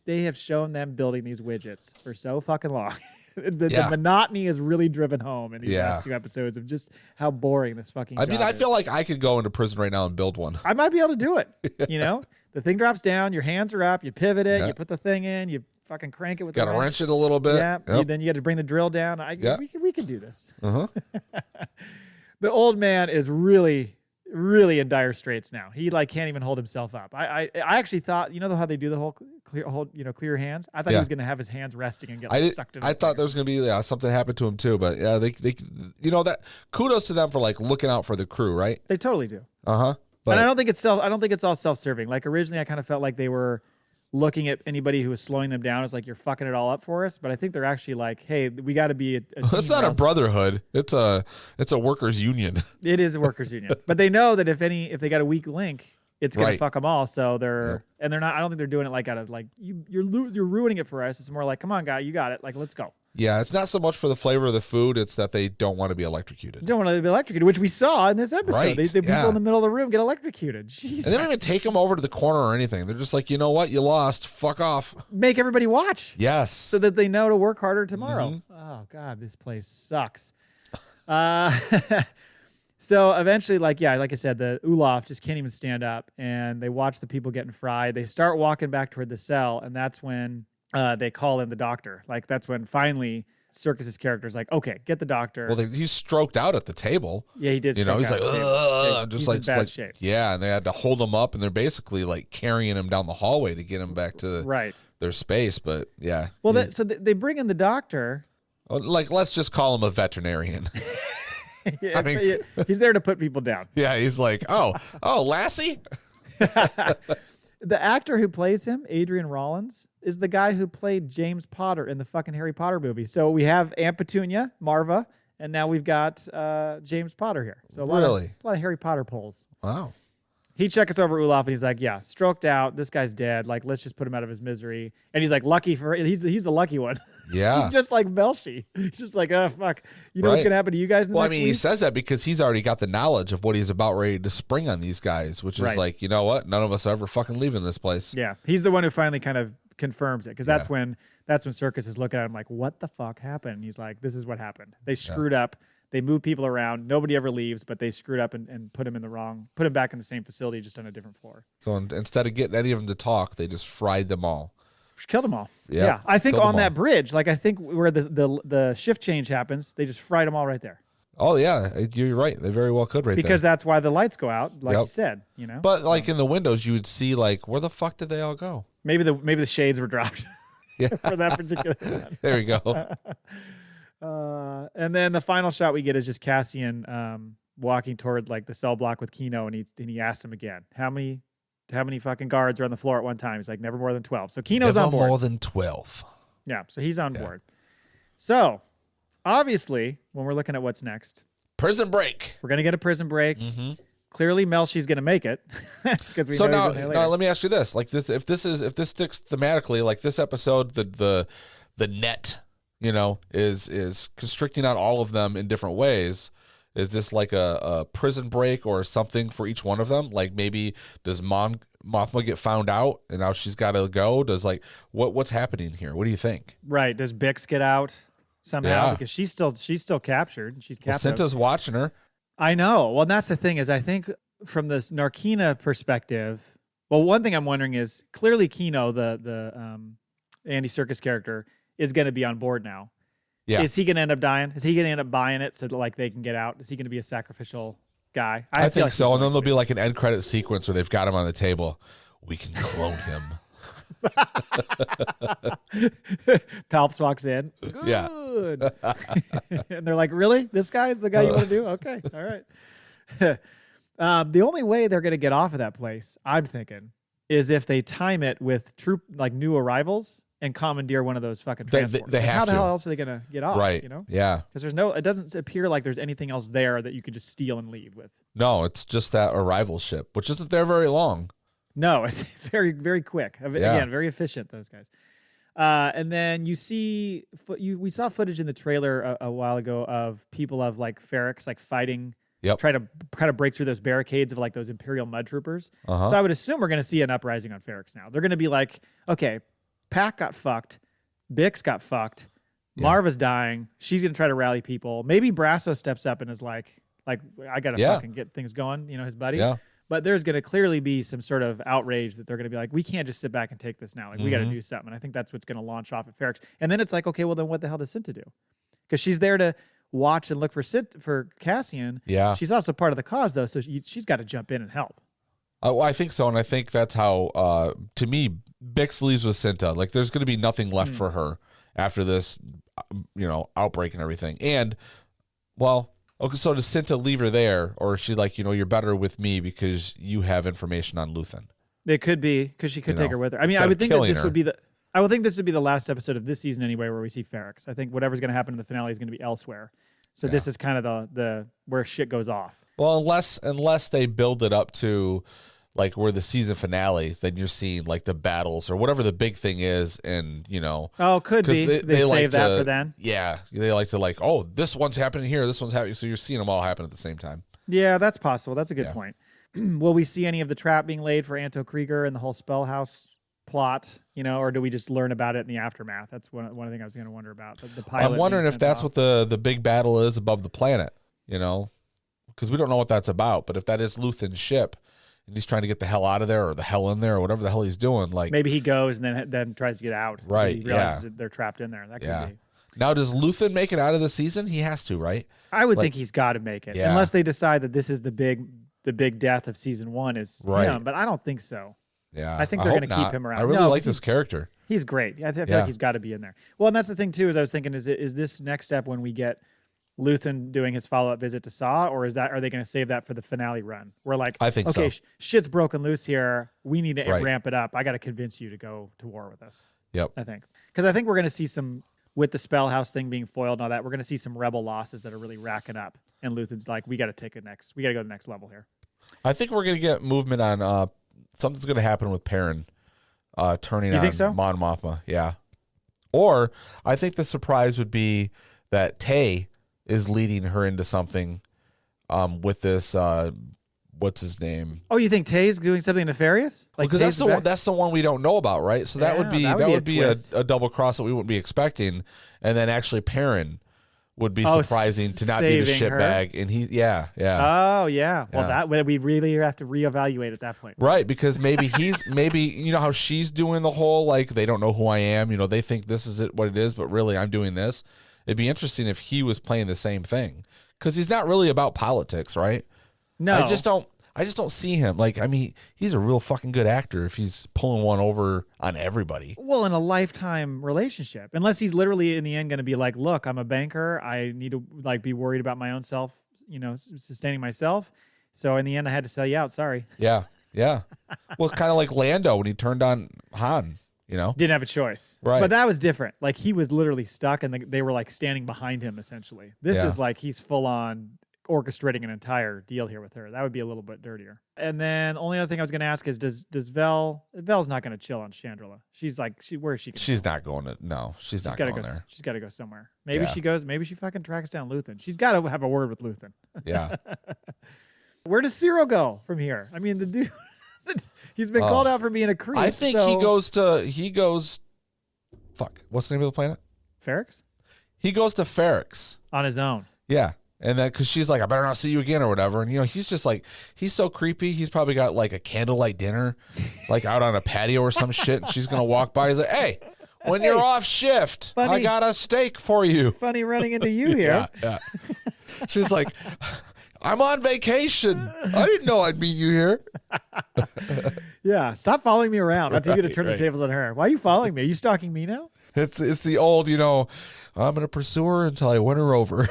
they have shown them building these widgets for so fucking long. The monotony is really driven home in these last two episodes of just how boring this fucking job I feel like I could go into prison right now and build one. I might be able to do it. The thing drops down, your hands are up, you pivot it, you put the thing in, you fucking crank it with Got to the wrench it a little bit. Yeah. Yep. Then you had to bring the drill down. Yep. We can do this. Uh-huh. The old man is really in dire straits now. He like can't even hold himself up. I actually thought, you know how they do the whole clear hands? I thought he was going to have his hands resting and get like, sucked in. I thought there was going to be something happened to him too, but yeah, they that kudos to them for like looking out for the crew, right? They totally do. Uh-huh. And I don't think it's all self-serving. Like originally I kind of felt like they were looking at anybody who was slowing them down as like, you're fucking it all up for us. But I think they're actually like, hey, we got to be a team. It's not a brotherhood. It's a workers union. It is a workers union. But they know that if they got a weak link, it's going to fuck them all. So they're not, I don't think they're doing it like out of like, you're ruining it for us. It's more like, come on, guy, you got it. Like, let's go. Yeah, it's not so much for the flavor of the food. It's that they don't want to be electrocuted. Don't want to be electrocuted, which we saw in this episode. Right, The people in the middle of the room get electrocuted. Jesus. And they don't even take them over to the corner or anything. They're just like, you know what? You lost. Fuck off. Make everybody watch. Yes. So that they know to work harder tomorrow. Mm-hmm. Oh, God, this place sucks. So eventually, like I said, the Olaf just can't even stand up, and they watch the people getting fried. They start walking back toward the cell, and that's when they call in the doctor. Like, that's when finally Circus's character's like, okay, get the doctor. Well, he's stroked out at the table. Yeah, he did. He's like, ugh, just he's like, in bad shape. Yeah, and they had to hold him up, and they're basically like carrying him down the hallway to get him back to their space. But yeah. Well, so they bring in the doctor. Like, let's just call him a veterinarian. I mean, he's there to put people down. Yeah, he's like, oh, Lassie. The actor who plays him, Adrian Rollins, is the guy who played James Potter in the fucking Harry Potter movie. So we have Aunt Petunia, Marva, and now we've got James Potter here. So a lot of Harry Potter pulls. Wow. He checks over Olaf and he's like, yeah, stroked out. This guy's dead. Like, let's just put him out of his misery. And he's like, he's the lucky one. Yeah. He's just like Melshi. He's just like, oh, fuck. You know what's going to happen to you guys in the next week? He says that because he's already got the knowledge of what he's about ready to spring on these guys, which is like, you know what? None of us are ever fucking leaving this place. Yeah. He's the one who finally kind of confirms it because that's when Circus is looking at him like, what the fuck happened? And he's like, this is what happened. They screwed up. They move people around. Nobody ever leaves, but they screwed up and put him back in the same facility, just on a different floor. So instead of getting any of them to talk, they just fried them all. Killed them all. Yep. Yeah. I think on that bridge, like I think where the shift change happens, they just fried them all right there. Oh yeah, you're right. They very well could right there. Because that's why the lights go out, like you said, you know. But like in the windows, you would see like, where the fuck did they all go? Maybe the shades were dropped. Yeah. For that particular one. There we go. And then the final shot we get is just Cassian walking toward like the cell block with Kino, and he asks him again, how many fucking guards are on the floor at one time? He's like, never more than 12. So Kino's on board. Never more than 12. Yeah, so he's on board. So obviously, when we're looking at what's next, prison break. We're gonna get a prison break. Mm-hmm. Clearly, Melshi's gonna make it because we. So know now, let me ask you this: like this, if this sticks thematically, like this episode, the net, you know, is constricting out all of them in different ways. Is this like a prison break or something for each one of them? Like maybe does Mothma get found out and now she's got to go? Does like what's happening here? What do you think? Right. Does Bix get out somehow because she's still captured? She's captured. Well, Cinta's watching her. I know. Well, that's the thing is I think from this Narkina perspective. Well, one thing I'm wondering is clearly Kino, the Andy Serkis character, is going to be on board now. Yeah. Is he going to end up dying? Is he going to end up buying it so that like they can get out? Is he going to be a sacrificial guy? I think like so. And then there'll be like an end credit sequence where they've got him on the table. We can clone him. Palps walks in. Good. Yeah. And they're like, really? This guy is the guy you want to do? Okay. All right. The only way they're going to get off of that place, I'm thinking, is if they time it with like new arrivals and commandeer one of those fucking transports. They have how to. The hell else are they going to get off? Right. You know? Yeah. Because it doesn't appear like there's anything else there that you could just steal and leave with. No, it's just that arrival ship, which isn't there very long. No, it's very, very quick. Again, very efficient, those guys. And then we saw footage in the trailer a while ago of people of like Ferrex like fighting, trying to kind of break through those barricades of like those Imperial mud troopers. Uh-huh. So I would assume we're going to see an uprising on Ferrex now. They're going to be like, okay, Pac got fucked, Bix got fucked, Marva's dying. She's going to try to rally people. Maybe Brasso steps up and is like I got to fucking get things going, you know, his buddy. Yeah. But there's going to clearly be some sort of outrage that they're going to be like, we can't just sit back and take this now. Like, we got to do something. And I think that's what's going to launch off at Ferrix. And then it's like, okay, well, then what the hell does Cinta do? Because she's there to watch and look for Cassian. Yeah. She's also part of the cause, though, so she's got to jump in and help. Well, I think so, and I think that's how, to me, Bix leaves with Cinta. Like, there's going to be nothing left for her after this, outbreak and everything. And, well, okay, so does Cinta leave her there, or is she like, you're better with me because you have information on Luthen? It could be, because she could take her with her. I mean, I would think that this would be I would think this would be the last episode of this season anyway, where we see Ferrix. I think whatever's going to happen in the finale is going to be elsewhere. So this is kind of the where shit goes off. Well, unless they build it up to like where the season finale, then you're seeing like the battles or whatever the big thing is, and could be they save like that for then. Yeah, they like to this one's happening here, this one's happening, so you're seeing them all happen at the same time. Yeah, that's possible. That's a good point. Will we see any of the trap being laid for Anto Krieger and the whole Spellhouse plot, or do we just learn about it in the aftermath? That's one thing I was going to wonder about. The pilot. I'm wondering if that's what the big battle is above the planet, because we don't know what that's about. But if that is Luthen's ship, and he's trying to get the hell out of there or the hell in there or whatever the hell he's doing, like maybe he goes and then tries to get out. Right? He realizes that they're trapped in there. That could be. Now, does Luthen make it out of the season? He has to, right? I would think he's got to make it, unless they decide that this is the big death of season 1 is him. But I don't think so. Yeah, I think they're going to keep him around. I really like this character. He's great. I feel like he's got to be in there. Well, and that's the thing too. Is I was thinking, is this next step when we get Luthen doing his follow-up visit to Saw, or are they going to save that for the finale run? We're like, I think okay, so. Shit's broken loose here. We need to ramp it up. I got to convince you to go to war with us. Yep. I think because I think we're going to see some with the Spellhouse thing being foiled and all that. We're going to see some rebel losses that are really racking up, and Luthen's like, we got to go to the next level here. I think we're going to get movement on something's going to happen with Perrin. Turning on Mon Mothma, yeah. Or I think the surprise would be that Tay is leading her into something with this. What's his name? Oh, you think Tay's doing something nefarious? Like because that's the one we don't know about, right? So that would be a double cross that we wouldn't be expecting, and then actually Perrin would be surprising to not be the shitbag, and Oh yeah. Well, that we really have to reevaluate at that point, right? Because maybe maybe how she's doing the whole like they don't know who I am, they think this is what it is, but really I'm doing this. It'd be interesting if he was playing the same thing because he's not really about politics, right? No, I just don't see him. Like, I mean, he's a real fucking good actor if he's pulling one over on everybody. Well, in a lifetime relationship, unless he's literally in the end going to be like, look, I'm a banker. I need to be worried about my own self, sustaining myself. So in the end, I had to sell you out. Sorry. Yeah. Yeah. Well, it's kind of like Lando when he turned on Han, Didn't have a choice. Right. But that was different. Like he was literally stuck and they were like standing behind him essentially. This is like he's full on orchestrating an entire deal here with her. That would be a little bit dirtier. And then only other thing I was going to ask is does Vel's not going to chill on Chandrila. She's like, where is she? She's not going to, no, she's not going there. She's got to go somewhere. Maybe she fucking tracks down Luthen. She's got to have a word with Luthen. Yeah. Where does Syril go from here? I mean, the dude, he's been called out for being a creep. I think he goes, fuck, what's the name of the planet? Ferrix? He goes to Ferrix. On his own. Yeah. And then, because she's like, I better not see you again or whatever. And, he's just like, he's so creepy. He's probably got like a candlelight dinner, like out on a patio or some shit. And she's going to walk by. He's like, hey, when you're off shift, I got a steak for you. Funny running into you here. Yeah. She's like, I'm on vacation. I didn't know I'd meet you here. Yeah. Stop following me around. That's easy to turn the tables on her. Why are you following me? Are you stalking me now? It's the old, I'm going to pursue her until I win her over.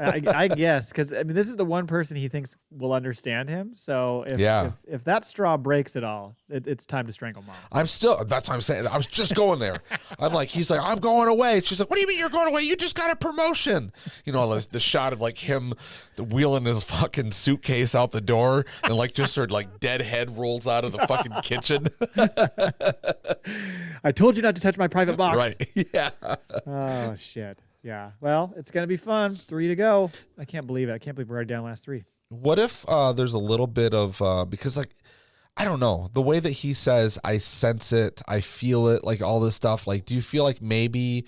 I guess, because this is the one person he thinks will understand him. So if that straw breaks at all, it's time to strangle Mom. That's what I'm saying. I was just going there. I'm like, he's like, I'm going away. She's like, what do you mean you're going away? You just got a promotion. The shot of like him wheeling his fucking suitcase out the door and like just her like dead head rolls out of the fucking kitchen. I told you not to touch my private box. Right. Yeah. Oh shit. Yeah. Well, it's going to be fun. 3 to go. I can't believe it. I can't believe we're already down last 3. What if there's a little bit of, because like, I don't know, the way that he says, I sense it, I feel it, like all this stuff. Like, do you feel like maybe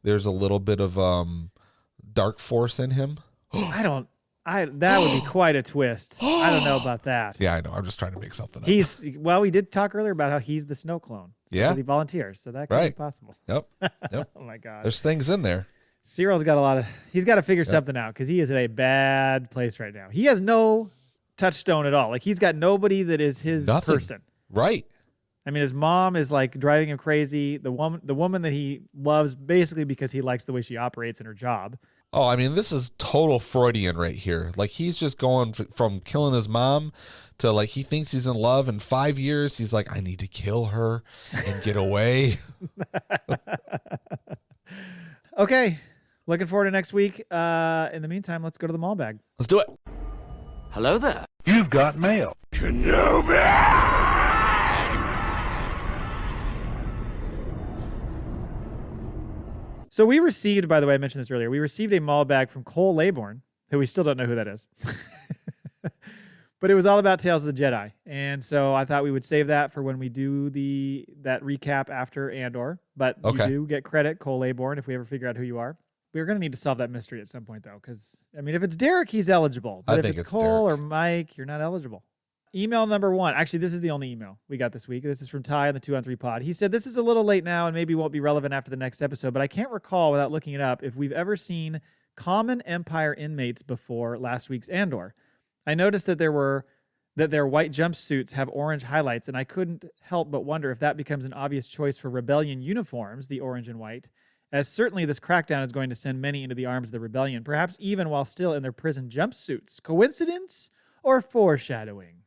there's a little bit of dark force in him? I That would be quite a twist. I don't know about that. Yeah, I know. I'm just trying to make something up. Well, we did talk earlier about how he's the snow clone. Yeah. Because he volunteers, so that could be possible. Yep. Oh my God. There's things in there. Syril's got he's got to figure something out because he is in a bad place right now. He has no touchstone at all. Like he's got nobody that is his person. Right. I mean, his mom is like driving him crazy. The woman that he loves basically because he likes the way she operates in her job. Oh, I mean, this is total Freudian right here. Like he's just going from killing his mom to like he thinks he's in love. In 5 years, he's like, I need to kill her and get away. Okay. Looking forward to next week. In the meantime, let's go to the Maul Bag. Let's do it. Hello there. You've got mail. So we received, by the way, I mentioned this earlier, we received a Maul Bag from Cole Laybourne, who we still don't know who that is. But it was all about Tales of the Jedi. And so I thought we would save that for when we do that recap after Andor. But you do get credit, Cole Laybourne, if we ever figure out who you are. We're going to need to solve that mystery at some point, though, because, I mean, if it's Derek, he's eligible. But if it's Cole Derek. or Mike, you're not eligible. Email number 1. Actually, this is the only email we got this week. This is from Ty on the 2-on-3 pod. He said, this is a little late now and maybe won't be relevant after the next episode, but I can't recall without looking it up if we've ever seen common Empire inmates before last week's Andor. I noticed that their white jumpsuits have orange highlights, and I couldn't help but wonder if that becomes an obvious choice for rebellion uniforms, the orange and white, as certainly this crackdown is going to send many into the arms of the rebellion, perhaps even while still in their prison jumpsuits. Coincidence or foreshadowing?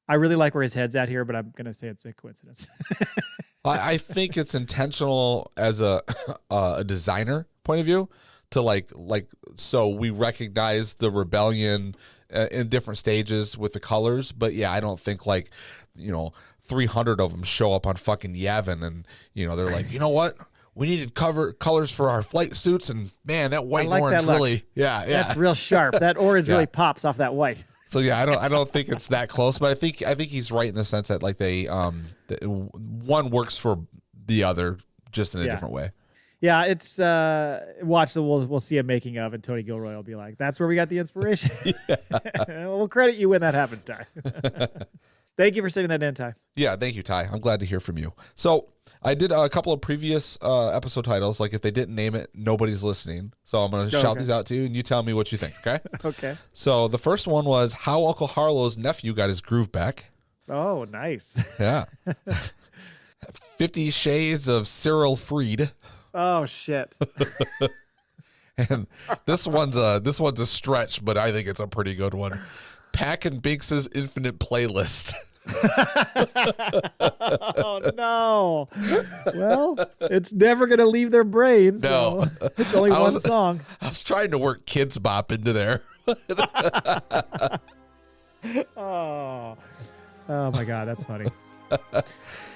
I really like where his head's at here, but I'm going to say it's a coincidence. I think it's intentional as a designer point of view to like so we recognize the rebellion in different stages with the colors, but yeah, I don't think 300 of them show up on fucking Yavin and they're like, you know what? We needed colors for our flight suits, and man, that white and orange really, yeah, that's real sharp. That orange really pops off that white. So yeah, I don't think it's that close, but I think he's right in the sense that like they one works for the other just in a different way. Yeah, it's we'll see a making of, and Tony Gilroy will be like, "That's where we got the inspiration." We'll credit you when that happens, Ty. Thank you for sending that in, Ty. Yeah, thank you, Ty. I'm glad to hear from you. So I did a couple of previous episode titles. Like if they didn't name it, nobody's listening. So I'm going to shout these out to you, and you tell me what you think, okay? Okay. So the first one was How Uncle Harlow's Nephew Got His Groove Back. Oh, nice. Yeah. 50 Shades of Syril Freed. Oh, shit. And this one's a stretch, but I think it's a pretty good one. Pack and Binks's Infinite Playlist. Oh, no. Well, it's never going to leave their brains. No. So it's only one song. I was trying to work Kids Bop into there. Oh my God, that's funny.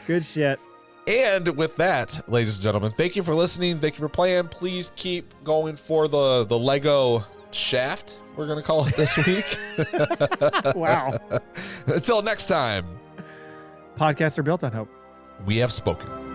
Good shit. And with that, ladies and gentlemen, thank you for listening. Thank you for playing. Please keep going for the Lego shaft, we're going to call it this week. Wow. Until next time. Podcasts are built on hope. We have spoken.